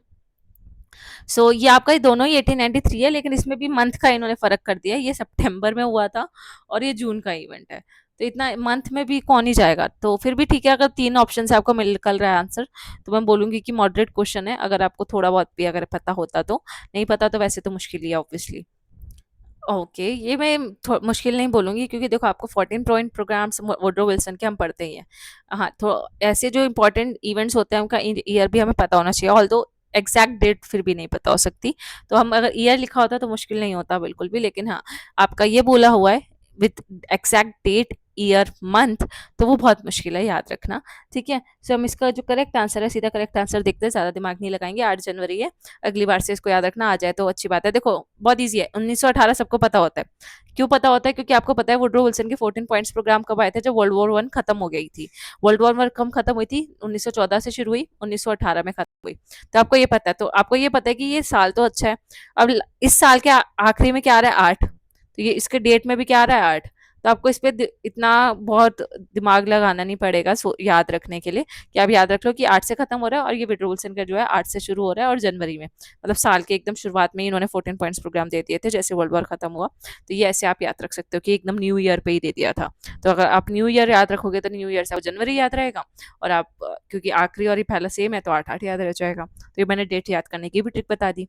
सो ये आपका ये दोनों ही 1893 है, लेकिन इसमें भी मंथ का इन्होंने फर्क कर दिया है, ये सितंबर में हुआ था और ये जून का इवेंट है। तो इतना मंथ में भी कौन ही जाएगा। तो फिर भी ठीक है, अगर 3 ऑप्शन से आपको मिल निकल रहा है आंसर तो मैं बोलूंगी कि मॉडरेट क्वेश्चन है, अगर आपको थोड़ा बहुत भी अगर पता होता तो। नहीं पता तो वैसे तो मुश्किल ही है ऑब्वियसली। ओके, ये मैं मुश्किल नहीं बोलूंगी क्योंकि देखो आपको 14 पॉइंट प्रोग्राम्स वुडरो विल्सन के हम पढ़ते ही हैं। हाँ, तो ऐसे जो इंपॉर्टेंट इवेंट्स होते हैं उनका ईयर भी हमें पता होना चाहिए, ऑल्दो एग्जैक्ट डेट फिर भी नहीं पता हो सकती। तो हम अगर ईयर लिखा होता तो मुश्किल नहीं होता बिल्कुल भी, लेकिन हाँ आपका ये बोला हुआ है with exact date, year, month, तो वो बहुत मुश्किल है याद रखना, ठीक है। सो हम इसका जो करेक्ट आंसर है, सीधा करेक्ट आंसर देखते हैं, ज़्यादा दिमाग नहीं लगाएंगे। 8 जनवरी है, अगली बार से इसको याद रखना, आ जाए तो अच्छी बात है। देखो बहुत ईजी है, 1918 सबको पता होता है। क्यों पता होता है? क्योंकि आपको पता है वुडरो विल्सन के 14 पॉइंट्स प्रोग्राम कब आए थे, जब वर्ल्ड वॉर वन खत्म हो गई थी। वर्ल्ड वॉर वन कब खत्म हुई थी? 1914 से शुरू हुई, 1918 में खत्म हुई। तो आपको ये पता है, तो आपको ये पता है कि ये साल तो अच्छा है। अब इस साल के आखिरी में क्या आ रहा है? 8। तो ये इसके डेट में भी क्या आ रहा है? 8। तो आपको इस पे इतना बहुत दिमाग लगाना नहीं पड़ेगा याद रखने के लिए, कि आप याद रख लो कि 8 से खत्म हो रहा है और ये वुडरो विल्सन का जो है 8 से शुरू हो रहा है और जनवरी में, मतलब साल के एकदम शुरुआत में ही इन्होंने 14 पॉइंट्स प्रोग्राम दे दिए थे जैसे वर्ल्ड वॉर खत्म हुआ। तो ये ऐसे आप याद रख सकते हो कि एकदम न्यू ईयर पे ही दे दिया था। तो अगर आप न्यू ईयर याद रखोगे तो न्यू ईयर से जनवरी याद रहेगा। और आप क्योंकि आखिरी और ये पहला सेम है तो 8-8 याद रह जाएगा। तो ये मैंने डेट याद करने की भी ट्रिक बता दी।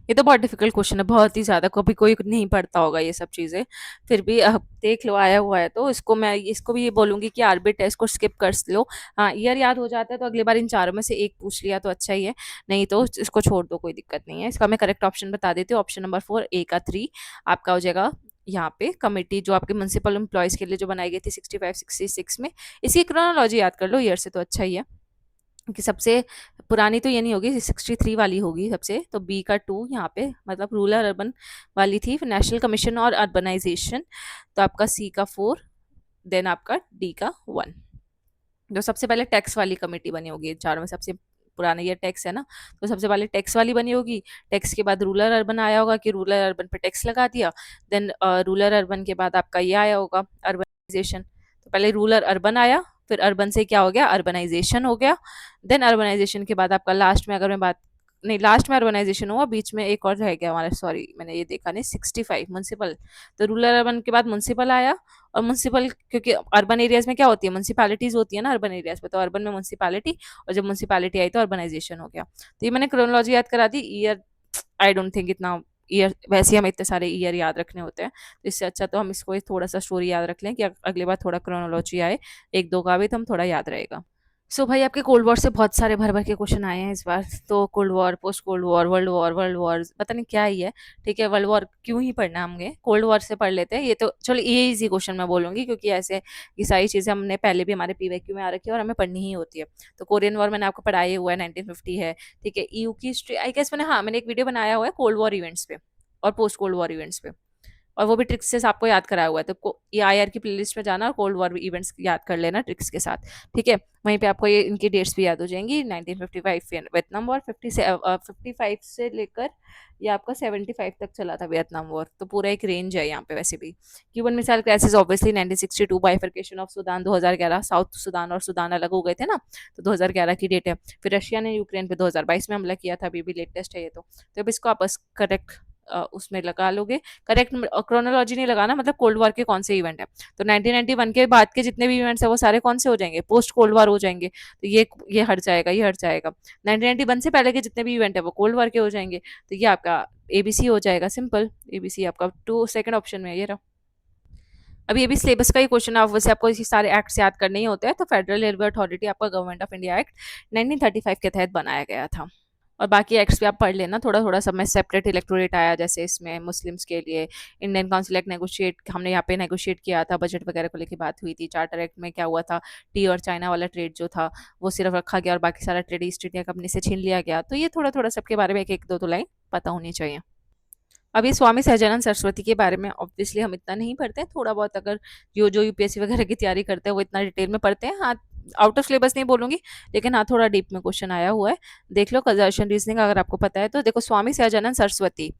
ये तो बहुत डिफिकल्ट क्वेश्चन है, बहुत ही ज़्यादा, कभी कोई नहीं पढ़ता होगा ये सब चीज़ें। फिर भी देख लो आया हुआ है तो इसको मैं इसको भी ये बोलूँगी कि आरबी टेस्ट को स्किप कर लो। हाँ, ईयर याद हो जाता है तो अगली बार इन चारों में से एक पूछ लिया तो अच्छा ही है, नहीं तो इसको छोड़ दो, कोई दिक्कत नहीं है। इसका मैं करेक्ट ऑप्शन बता देती हूँ, ऑप्शन नंबर 4 ए का 3 आपका हो जाएगा। यहाँ पे कमेटी जो आपके म्यूनसिपल एम्प्लॉयज़ के लिए जो बनाई गई थी 65-66 में, इसकी क्रोनोलॉजी याद कर लो ईयर से तो अच्छा ही है। कि सबसे पुरानी तो ये नहीं होगी, 63 वाली होगी सबसे। तो बी का 2 यहाँ पे मतलब रूरल अर्बन वाली थी, फिर नेशनल कमीशन और अर्बनाइजेशन। तो आपका सी का 4, देन आपका डी का 1। जो सबसे पहले टैक्स वाली कमेटी बनी होगी चार में, सबसे पुराना ये टैक्स है ना, तो सबसे पहले टैक्स वाली बनी होगी। टैक्स के बाद रूरल अर्बन आया होगा कि रूरल अर्बन पे टैक्स लगा दिया। देन रूरल अर्बन के बाद आपका ये आया होगा अर्बनाइजेशन। तो पहले रूरल अर्बन आया, फिर अर्बन से क्या हो गया? अर्बनाइजेशन हो गया। देन अर्बनाइजेशन के बाद आपका लास्ट में, अगर मैं बात नहीं, लास्ट में अर्बनाइजेशन हुआ, बीच में एक और रह गया हमारा, सॉरी मैंने ये देखा नहीं, 65 म्यूनसिपल। तो रूरल अर्बन के बाद म्यूनसिपल आया। और म्यूनसिपल क्योंकि अर्बन एरियाज में क्या होती है, म्यूनसिपैलिटीज होती है ना अर्बन एरियाज में, तो अर्बन में म्यूनसिपैलिटी, और जब म्यूनसिपैलिटी आई तो अर्बनाइजेशन हो गया। तो ये मैंने क्रोनोलॉजी याद करा दी। ईयर आई डोंट थिंक इतना ईयर, वैसे ही हमें इतने सारे ईयर याद रखने होते हैं, तो इससे अच्छा तो हम इसको थोड़ा सा स्टोरी याद रख लें कि अगली बार थोड़ा क्रोनोलॉजी आए, एक दो का भी, तो हम थोड़ा याद रहेगा। सो भाई आपके कोल्ड वॉर से बहुत सारे भर भर के क्वेश्चन आए हैं इस बार। तो cold war, post cold war, world war पता नहीं क्या ही है। ठीक है, वर्ल्ड वॉर क्यों ही पढ़ना हमने, कोल्ड वॉर से पढ़ लेते हैं। ये तो चलो, ये इजी क्वेश्चन मैं बोलूंगी, क्योंकि ऐसे ये सारी चीजें हमने पहले भी हमारे पीवाईक्यू में आ रखी है और हमें पढ़नी ही होती है। तो कोरियन वॉर मैंने आपको पढ़ाया हुआ है, 1950 है। ठीक है, ईयू की हिस्ट्री आई गेस मैंने, हाँ मैंने एक वीडियो बनाया हुआ है कोल्ड वॉर इवेंट्स पे और पोस्ट कोल्ड वॉर इवेंट्स पे, और वो भी ट्रिक्स से आपको याद कराया हुआ है। तो ये आईआर की प्लेलिस्ट में जाना और कोल्ड वॉर इवेंट्स याद कर लेना ट्रिक्स के साथ। ठीक है, वहीं पे आपको ये इनकी डेट्स भी याद हो जाएंगी। 1955 वियतनाम वॉर, 55 से लेकर ये आपका 75 तक चला था वियतनाम वॉर। तो पूरा एक रेंज है यहाँ पे वैसे भी। Cuban missile crisis obviously 1962, bifurcation of Sudan 2011, south Sudan और सूडान अलग हो गए थे ना, तो 2011 की डेट है। फिर रशिया ने यूक्रेन पे 2022 में हमला किया था, अभी भी लेटेस्ट है ये तो अब इसको आप बस करेक्ट उसमें लगा लोगे। करेक्ट क्रोनोलॉजी नहीं लगाना, मतलब कोल्ड वॉर के कौन से इवेंट है। तो 1991 के बाद के जितने भी इवेंट्स है वो सारे कौन से हो जाएंगे, पोस्ट कोल्ड वॉर हो जाएंगे। तो ये हट जाएगा, ये हट जाएगा। 1991 से पहले के जितने भी इवेंट है वो कोल्ड वॉर के हो जाएंगे। तो ये आपका एबीसी हो जाएगा, सिंपल एबीसी आपका टू सेकंड ऑप्शन में ये रहा। अभी ये भी सिलेबस का ही क्वेश्चन है, वैसे आपको इसी सारे एक्ट्स याद करने ही होते हैं। तो फेडरल रेलवे अथॉरिटी आपका गवर्नमेंट ऑफ इंडिया एक्ट 1935 के तहत बनाया गया था। और बाकी एक्ट्स भी आप पढ़ लेना थोड़ा थोड़ा सब में। सेपरेट इलेक्टोरेट आया जैसे इसमें मुस्लिम्स के लिए, इंडियन काउंसिल एक्ट नेगोशिएट हमने यहाँ पे नेगोशिएट किया था, बजट वगैरह को लेकर बात हुई थी। चार्टर एक्ट में क्या हुआ था, टी और चाइना वाला ट्रेड जो था वो सिर्फ रखा गया और बाकी सारा ट्रेड ईस्ट इंडिया कंपनी से छीन लिया गया। तो ये थोड़ा थोड़ा सबके बारे में एक एक दो दो लाइन पता होनी चाहिए। अभी स्वामी सहजानंद सरस्वती के बारे में ऑब्वियसली हम इतना नहीं पढ़ते हैं, थोड़ा बहुत अगर जो यूपीएससी वगैरह की तैयारी करते हैं वो इतना डिटेल में पढ़ते हैं। हाँ, आउट ऑफ सिलेबस नहीं बोलूंगी, लेकिन हाँ थोड़ा डीप में क्वेश्चन आया हुआ है। देख लो कंजर्वेशन रीजनिंग अगर आपको पता है तो। देखो, स्वामी सहजानंद सरस्वती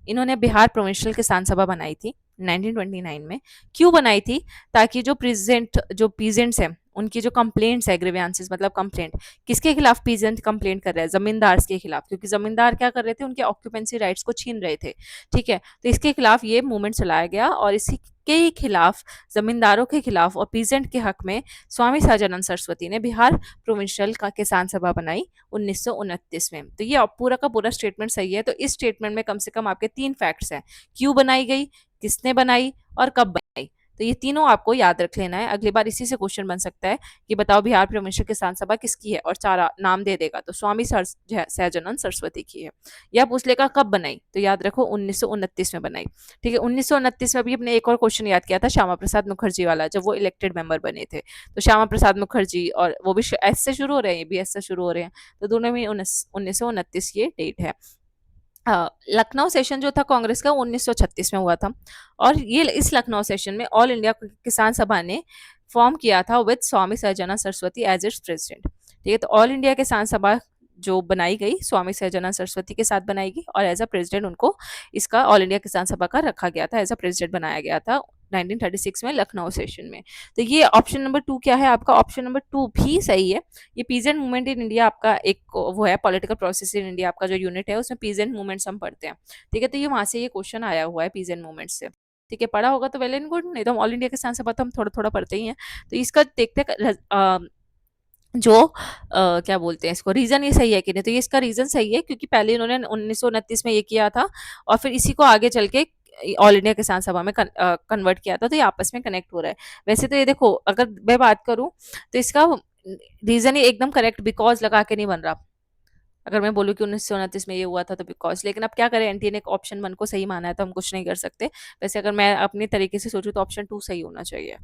इन्होंने बिहार प्रोविंशियल किसान सभा बनाई थी 1929 में। क्यों बनाई थी, ताकि जो पीजेंट्स हैं उनकी जो कंप्लेंट्स है, ग्रीवेंसेस मतलब कंप्लेंट, किसके खिलाफ पीजेंट कंप्लेंट कर रहे हैं, जमींदार के खिलाफ, क्योंकि जमींदार क्या कर रहे थे, उनके ऑक्यूपेंसी राइट्स को छीन रहे थे। ठीक है, तो इसके खिलाफ ये मूवमेंट चलाया गया और इसी के खिलाफ, जमींदारों के खिलाफ और पीजेंट के हक में स्वामी सहजानंद सरस्वती ने बिहार प्रोविंशियल का किसान सभा बनाई 1929 में। तो ये पूरा का पूरा स्टेटमेंट सही है। तो इस स्टेटमेंट में कम से कम आपके 3 फैक्ट्स हैं, क्यों बनाई गई, किसने बनाई और कब बनाई। तो ये तीनों आपको याद रख लेना है। अगली बार इसी से क्वेश्चन बन सकता है कि बताओ बिहार प्रोविंशियल किसान सभा किसकी है, और चारा नाम दे देगा तो स्वामी सहजानंद सरस्वती की है। या पूछ लेगा कब बनाई, तो याद रखो 1929 में बनाई। ठीक है, 1929 में भी अपने एक और क्वेश्चन याद किया था, श्यामा प्रसाद मुखर्जी वाला, जब वो इलेक्टेड मेंबर बने थे। तो श्यामा प्रसाद मुखर्जी, और वो भी एस से शुरू हो रहे हैं, ये भी एस से शुरू हो रहे हैं, तो दोनों में 1929 ये डेट है। लखनऊ सेशन जो था कांग्रेस का 1936 में हुआ था, और ये इस लखनऊ सेशन में ऑल इंडिया किसान सभा ने फॉर्म किया था with Swami Sahajanand Saraswati as its president. ठीक है, तो ऑल इंडिया किसान सभा जो बनाई गई स्वामी सहजानंद सरस्वती के साथ बनाई गई, और एज अ प्रेसिडेंट उनको इसका ऑल इंडिया किसान सभा का रखा गया था, एज अ प्रेसिडेंट बनाया गया था 1936 में लखनऊ सेशन में। तो ये ऑप्शन नंबर 2 क्या है आपका, ऑप्शन नंबर 2 भी सही है। ये पीजेंट मूवमेंट इन इंडिया आपका एक वो है, पॉलिटिकल प्रोसेस इन इंडिया आपका जो यूनिट है उसमें पीजेंट मूवमेंट्स हम पढ़ते हैं। ठीक है, तो ये वहां से ये क्वेश्चन आया हुआ है पीजेंट मूवमेंट से। ठीक है, पढ़ा होगा तो वेल एंड गुड, नहीं तो हम ऑल इंडिया किसान सभा तो हम थोड़ा थोड़ा पढ़ते ही हैं। तो इसका देखते जो क्या बोलते हैं इसको, रीजन ये सही है कि नहीं। तो ये इसका रीजन सही है, क्योंकि पहले इन्होंने 1929 में ये किया था और फिर इसी को आगे चल के ऑल इंडिया किसान सभा में कन्वर्ट किया था। तो ये आपस में कनेक्ट हो रहा है। वैसे तो ये देखो, अगर मैं बात करूं तो इसका रीजन ही एकदम करेक्ट बिकॉज लगा के नहीं बन रहा। अगर मैं बोलूँ कि 1929 में ये हुआ था तो बिकॉज, लेकिन अब क्या करें, एनटीए ने ऑप्शन 1 को सही माना है तो हम कुछ नहीं कर सकते। वैसे अगर मैं अपने तरीके से सोचूं तो ऑप्शन 2 सही होना चाहिए।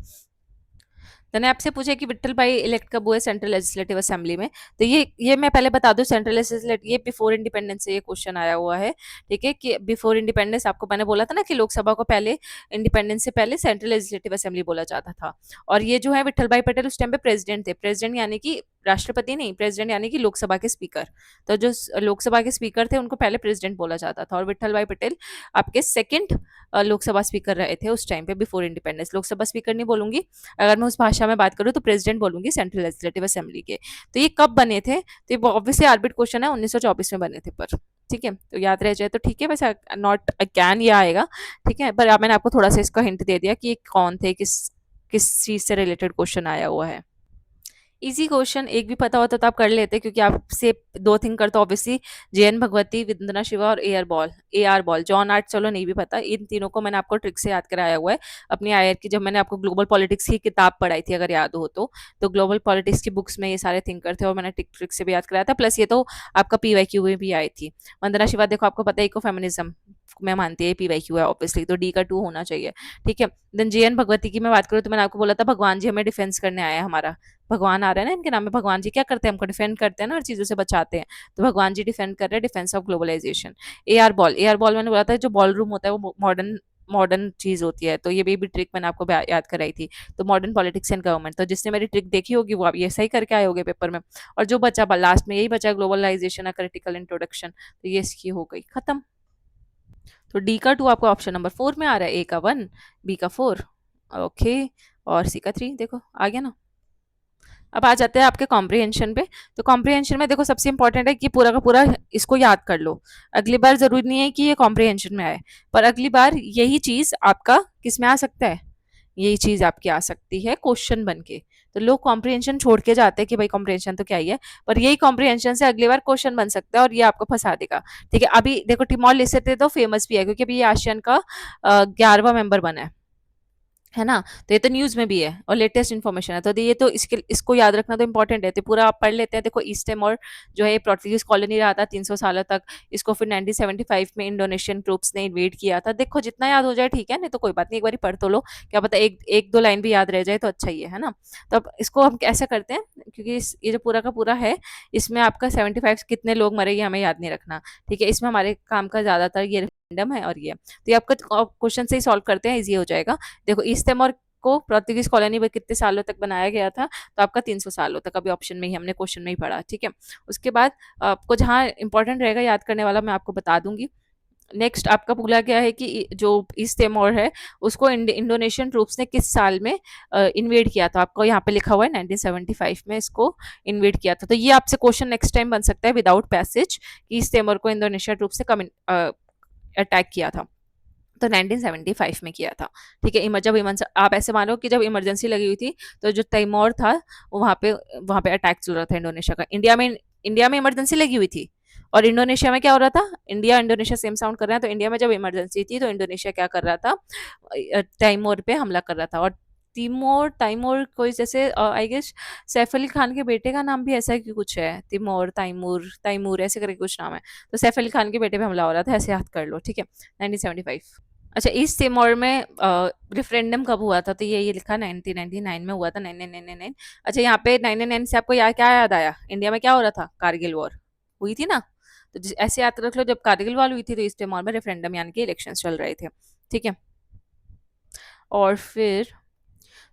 मैंने आपसे पूछा कि विट्ठल भाई इलेक्ट कब हुए सेंट्रल लेजिस्लेटिव असेंबली में। तो ये मैं पहले बता दूं, सेंट्रल लेजिस्लेटिव ये बिफोर इंडिपेंडेंस से ये क्वेश्चन आया हुआ है। ठीक है, कि बिफोर इंडिपेंडेंस आपको मैंने बोला था ना कि लोकसभा को पहले इंडिपेंडेंस से पहले सेंट्रल लेजिस्लेटिव असेंबली बोला जाता था। और ये जो है विट्ठल भाई पटेल उस टाइम पे प्रेसिडेंट थे। प्रेसिडेंट यानी कि राष्ट्रपति नहीं, प्रेसिडेंट यानी कि लोकसभा के स्पीकर। तो जो लोकसभा के स्पीकर थे उनको पहले प्रेसिडेंट बोला जाता था, और विट्ठल भाई पटेल आपके सेकंड लोकसभा स्पीकर रहे थे उस टाइम पे बिफोर इंडिपेंडेंस। लोकसभा स्पीकर नहीं बोलूंगी, अगर मैं उस भाषा में बात करूँ तो प्रेसिडेंट बोलूंगी सेंट्रल लेजिस्लेटिव असेंबली के। तो ये कब बने थे, तो ये ऑब्वियसली आर्बिट क्वेश्चन है, 1924 में बने थे पर। ठीक है, तो याद रह जाए तो ठीक है। वैसे नॉट अ कैन ये आएगा। ठीक है, पर मैंने आपको थोड़ा सा इसका हिंट दे दिया कि ये कौन थे, किस किस चीज से रिलेटेड क्वेश्चन आया हुआ है। इजी क्वेश्चन, एक भी पता होता तो आप कर लेते, क्योंकि आपसे दो थिंक करते ऑब्वियसली। जेएन भगवती, वंदना शिवा और ए आर बॉल। जॉन आर्ट चलो नहीं भी पता, इन तीनों को मैंने आपको ट्रिक से याद कराया हुआ है अपनी आईआर की, जब मैंने आपको ग्लोबल पॉलिटिक्स की किताब पढ़ाई थी अगर याद हो तो ग्लोबल पॉलिटिक्स की बुक्स में ये सारे थिंकर थे और मैंने ट्रिक से भी याद कराया था, प्लस ये तो आपका पीवाईक्यू में भी आई थी। वंदना शिवा देखो आपको पता है इको फेमिनिज्म मैं मानती है पीवाईक्यू है ऑब्वियसली, तो डी का 2 होना चाहिए। ठीक है, देन जेएन भगवती की मैं बात करूँ तो मैंने आपको बोला था भगवान जी हमें डिफेंस करने आए हैं, हमारा भगवान आ रहा है ना इनके नाम में, भगवान जी क्या करते हैं, हमको डिफेंड करते हैं ना, हर चीजों से बचाते हैं, तो भगवान जी डिफेंड कर रहे हैं, defence of globalisation. A R ball मैंने बोला था जो बॉल रूम होता है वो मॉडर्न मॉडर्न चीज होती है, तो ये भी ट्रिक मैंने आपको याद कराई थी। तो मॉडर्न पॉलिटिक्स एंड गवर्नमेंट, तो जिसने मेरी ट्रिक देखी होगी वो आप ये सही करके आए होगे पेपर में। और जो बचा लास्ट में यही बचा ग्लोबलाइजेशन, क्रिटिकल इंट्रोडक्शन, तो ये इसकी हो गई खत्म। तो डी का 2 आपको ऑप्शन नंबर 4 में आ रहा है, ए का 1, बी का 4, ओके, और सी का 3, देखो आ गया ना। अब आ जाते हैं आपके कॉम्प्रिहेंशन पे। तो कॉम्प्रिहेंशन में देखो सबसे इंपॉर्टेंट है कि पूरा का पूरा इसको याद कर लो। अगली बार जरूरी नहीं है कि ये कॉम्प्रिहेंशन में आए, पर अगली बार यही चीज आपका किस में आ सकता है, यही चीज आपकी आ सकती है क्वेश्चन बन के। तो लोग कॉम्प्रिहेंशन छोड़ के जाते हैं कि भाई कॉम्प्रिहेंशन तो क्या ही है, पर यही कॉम्प्रिहेंशन से अगली बार क्वेश्चन बन सकता है और ये आपको फंसा देगा। ठीक है, अभी देखो टिमोर लेस्टे तो फेमस भी है क्योंकि अभी ये आसियान का 11वां मेंबर बना है ना, तो ये तो न्यूज में भी है और लेटेस्ट इन्फॉर्मेशन है, तो ये तो इसको याद रखना तो इंपॉर्टेंट है, तो पूरा आप पढ़ लेते हैं। देखो ईस्ट टाइमोर जो है पोर्टुगीज कॉलोनी रहा था 300 सालों तक, इसको फिर 1975 में इंडोनेशियन ट्रूप्स ने इन्वेड किया था। देखो जितना याद हो जाए ठीक है, नहीं तो कोई बात नहीं, एक बार पढ़ तो लो, क्या पता एक एक दो लाइन भी याद रह जाए तो अच्छा ही है ना। तो अब इसको हम कैसे करते हैं, क्योंकि ये जो पूरा का पूरा है इसमें आपका 75 कितने लोग मरे ये हमें याद नहीं रखना। ठीक है, इसमें हमारे काम का ज्यादातर ये रेफरेंडम है और ये, तो ये आपका क्वेश्चन से ही सॉल्व करते हैं, इजी हो जाएगा। देखो ईस्ट तिमोर को पोर्तुगीज कॉलोनी में कितने सालों तक बनाया गया था, तो आपका 300 सालों तक, अभी ऑप्शन में ही हमने क्वेश्चन में ही पढ़ा। ठीक है, उसके बाद आपको जहाँ इंपॉर्टेंट रहेगा याद करने वाला मैं आपको बता दूंगी। नेक्स्ट आपका पूछा गया है कि जो ईस्ट तिमोर है उसको इंडोनेशियन ट्रूप्स ने किस साल में इन्वेड किया था, आपको यहाँ पे लिखा हुआ है 1975 में इसको इन्वेड किया था। तो ये आपसे क्वेश्चन नेक्स्ट टाइम बन सकता है विदाउट पैसेज कि ईस्ट तिमोर को इंडोनेशिया ट्रूप से कम अटैक किया था, तो 1975 में किया था। ठीक है, आप ऐसे मानो कि जब इमरजेंसी लगी हुई थी तो जो तैमूर था वो वहाँ पे अटैक चल रहा था इंडोनेशिया का, इंडिया में इमरजेंसी लगी हुई थी। और इंडोनेशिया में क्या हो रहा था, इंडिया इंडोनेशिया सेम साउंड कर रहे हैं, तो इंडिया में जब इमरजेंसी थी तो इंडोनेशिया क्या कर रहा था, तैमूर पे हमला कर रहा था। और तिमोर तैमूर कोई जैसे आई गेस सैफ अली खान के बेटे का नाम भी ऐसा ही कुछ है, तिमोर तैमूर तैमूर ऐसे करके कुछ नाम है, तो सैफ अली खान के बेटे पे हमला हो रहा था, ऐसे याद कर लो। ठीक है, 1975। अच्छा, ईस्ट तिमोर में रेफरेंडम कब हुआ था, तो ये लिखा 1999 में हुआ था, 1999। अच्छा, यहाँ पे 1999 से आपको क्या याद आया, इंडिया में क्या हो रहा था, कारगिल वॉर हुई थी ना, तो ऐसे याद रख लो जब कारगिल वॉर हुई थी तो ईस्ट तिमोर में रेफरेंडम यानी कि इलेक्शन चल रहे थे। ठीक है, और फिर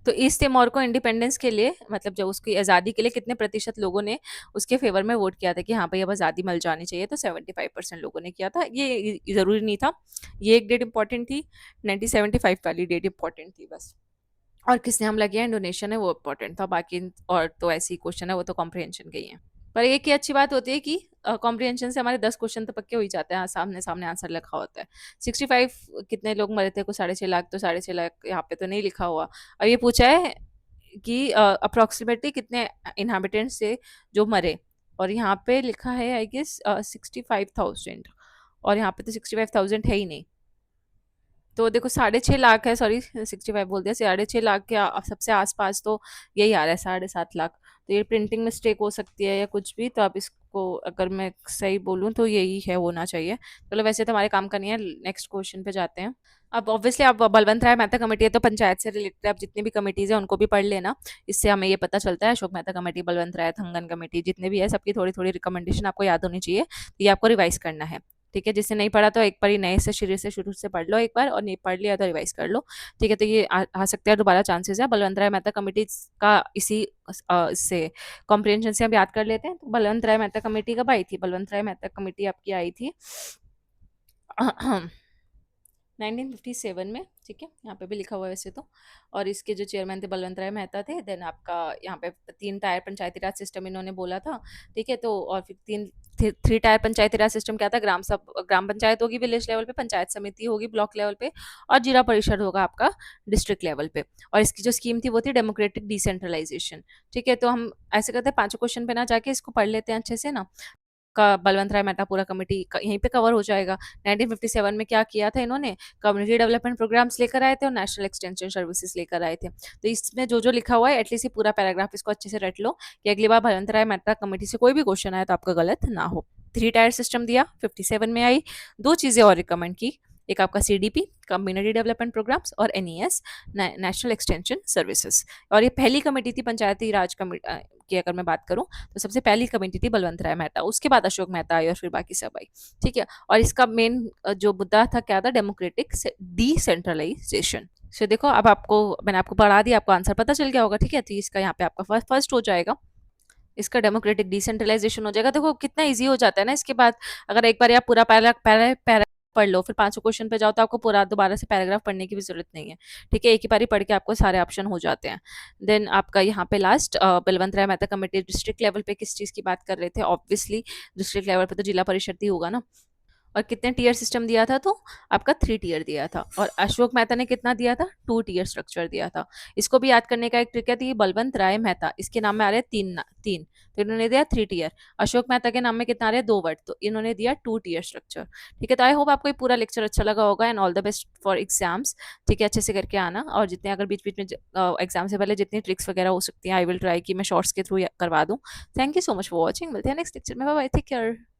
तो ईस्ट तिमोर को इंडिपेंडेंस के लिए मतलब जब उसकी आज़ादी के लिए कितने प्रतिशत लोगों ने उसके फेवर में वोट किया था कि हाँ भाई अब आज़ादी मिल जानी चाहिए, तो 75% लोगों ने किया था। ये ज़रूरी नहीं था, ये एक डेट इंपॉर्टेंट थी, 1975 वाली डेट इंपॉर्टेंट थी बस। और किसने हमला किया, इंडोनेशिया ने, वो इंपॉर्टेंट था, बाकी और तो ऐसी क्वेश्चन है वो तो कॉम्प्रिहेंशन के ही है। पर एक ही अच्छी बात होती है कि कॉम्प्रिहेंशन से हमारे 10 क्वेश्चन तो पक्के हो ही जाते हैं, हाँ, सामने सामने आंसर लिखा होता है। 65 कितने लोग मरे थे, कुछ 6.5 लाख, तो 6.5 लाख यहाँ पे तो नहीं लिखा हुआ। अब ये पूछा है कि अप्रोक्सीमेटली कितने इनहेबिटेंट्स थे जो मरे, और यहाँ पे लिखा है आई गेस 65,000, और यहाँ पे तो 65,000 है ही नहीं। तो देखो 6.5 लाख है, सॉरी 65 बोल दिया, 6.5 लाख के सबसे आसपास तो यही आ रहा है, 7.5 लाख। तो ये प्रिंटिंग मिस्टेक हो सकती है या कुछ भी, तो आप इसको अगर मैं सही बोलूँ तो यही है, होना चाहिए। चलो वैसे तो हमारे काम का नहीं है, नेक्स्ट क्वेश्चन पे जाते हैं। अब ऑब्वियसली आप बलवंत राय मेहता कमेटी है तो पंचायत से रिलेटेड आप जितनी भी कमेटीज है उनको भी पढ़ लेना, इससे हमें ये पता चलता है अशोक मेहता कमेटी, बलवंत राय, थंगन कमेटी, जितने भी है सबकी थोड़ी थोड़ी रिकमेंडेशन आपको याद होनी चाहिए, तो ये आपको रिवाइज करना है। ठीक है, जिससे नहीं पढ़ा तो एक बार ही नए से शुरू से पढ़ लो एक बार, और नहीं पढ़ लिया तो रिवाइज कर लो। ठीक है, तो ये आ सकते हैं दोबारा चांसेस है। बलवंत राय मेहता कमेटी का इसी इससे कॉम्प्रिहेंशन से हम याद कर लेते हैं। तो बलवंत राय मेहता कमेटी कब आई थी, बलवंत राय मेहता कमेटी आपकी आई थी 1957 में, ठीक है, यहाँ पे भी लिखा हुआ है वैसे तो। और इसके जो चेयरमैन थे बलवंत राय मेहता थे। देन आपका यहाँ पे 3 टायर पंचायती राज सिस्टम इन्होंने बोला था, ठीक है? तो और फिर 3 टायर पंचायती राज सिस्टम क्या था? ग्राम पंचायत होगी विलेज लेवल पे, पंचायत समिति होगी ब्लॉक लेवल पे, और जिला परिषद होगा आपका डिस्ट्रिक्ट लेवल पे। और इसकी जो स्कीम थी वो थी डेमोक्रेटिक डिसेंट्रलाइजेशन, ठीक है? तो हम ऐसे करते हैं, पाँचों क्वेश्चन पे ना जाके इसको पढ़ लेते हैं अच्छे से ना। का बलवंत राय मेहता पूरा कमेटी यहीं पे कवर हो जाएगा। 1957 में क्या किया था इन्होंने? कम्युनिटी डेवलपमेंट प्रोग्राम्स लेकर आए थे और नेशनल एक्सटेंशन सर्विसेज लेकर आए थे। तो इसमें जो जो लिखा हुआ है एटलीस्ट ये पूरा पैराग्राफ इसको अच्छे से रट लो कि अगली बार बलवंत राय मेहता कमेटी से कोई भी क्वेश्चन आए तो आपका गलत ना हो। 3 टायर सिस्टम दिया, 57 में आई। 2 चीजें और रिकमेंड की, एक आपका सीडीपी कम्युनिटी डेवलपमेंट प्रोग्राम्स और एनईएस नेशनल एक्सटेंशन सर्विसेज। और ये पहली कमेटी थी पंचायती राज कमेटी की, अगर मैं बात करूं तो सबसे पहली कमेटी थी बलवंत राय मेहता, उसके बाद अशोक मेहता आई और फिर बाकी सब आई, ठीक है? और इसका मेन जो मुद्दा था क्या था? Democratic decentralisation. सो देखो, अब आपको मैंने आपको पढ़ा दिया, आपको आंसर पता चल गया होगा, ठीक है? तो इसका यहाँ पे आपका फर्स्ट हो जाएगा, इसका डेमोक्रेटिक डिसेंट्रलाइजेशन हो जाएगा। देखो कितना इजी हो जाता है ना इसके बाद। अगर एक बार आप पूरा पैरा पढ़ लो, फिर पांचों क्वेश्चन पे जाओ तो आपको पूरा दोबारा से पैराग्राफ पढ़ने की भी जरूरत नहीं है, ठीक है? एक ही बारी पढ़ के आपको सारे ऑप्शन हो जाते हैं। देन आपका यहाँ पे लास्ट बलवंत राय मेहता कमेटी डिस्ट्रिक्ट लेवल पे किस चीज की बात कर रहे थे? ऑब्वियसली डिस्ट्रिक्ट लेवल पे तो जिला परिषद ही होगा ना। और कितने टीयर सिस्टम दिया था? तो आपका 3 टीयर दिया था। और अशोक मेहता ने कितना दिया था? 2 टीयर स्ट्रक्चर दिया था। इसको भी याद करने का एक ट्रिक है, थी बलवंत राय मेहता, इसके नाम में आ रहे हैं तीन, तो इन्होंने दिया 3 टीयर। अशोक मेहता के नाम में कितना आ रहे हैं? 2 वर्ड, तो इन्होंने दिया 2 टीयर स्ट्रक्चर, ठीक है? तो आई होप आपको ये पूरा लेक्चर अच्छा लगा होगा, and all the best for exams, ठीक है? अच्छे से करके आना, और जितने अगर बीच बीच में एग्जाम से पहले जितनी ट्रिक्स वगैरह हो सकती हैं आई विल ट्राई कि मैं शॉर्ट्स के थ्रू करवा दूँ। Thank you so much for watching, मिलते हैं नेक्स्ट लेक्चर में, बाय बाय, टेक केयर।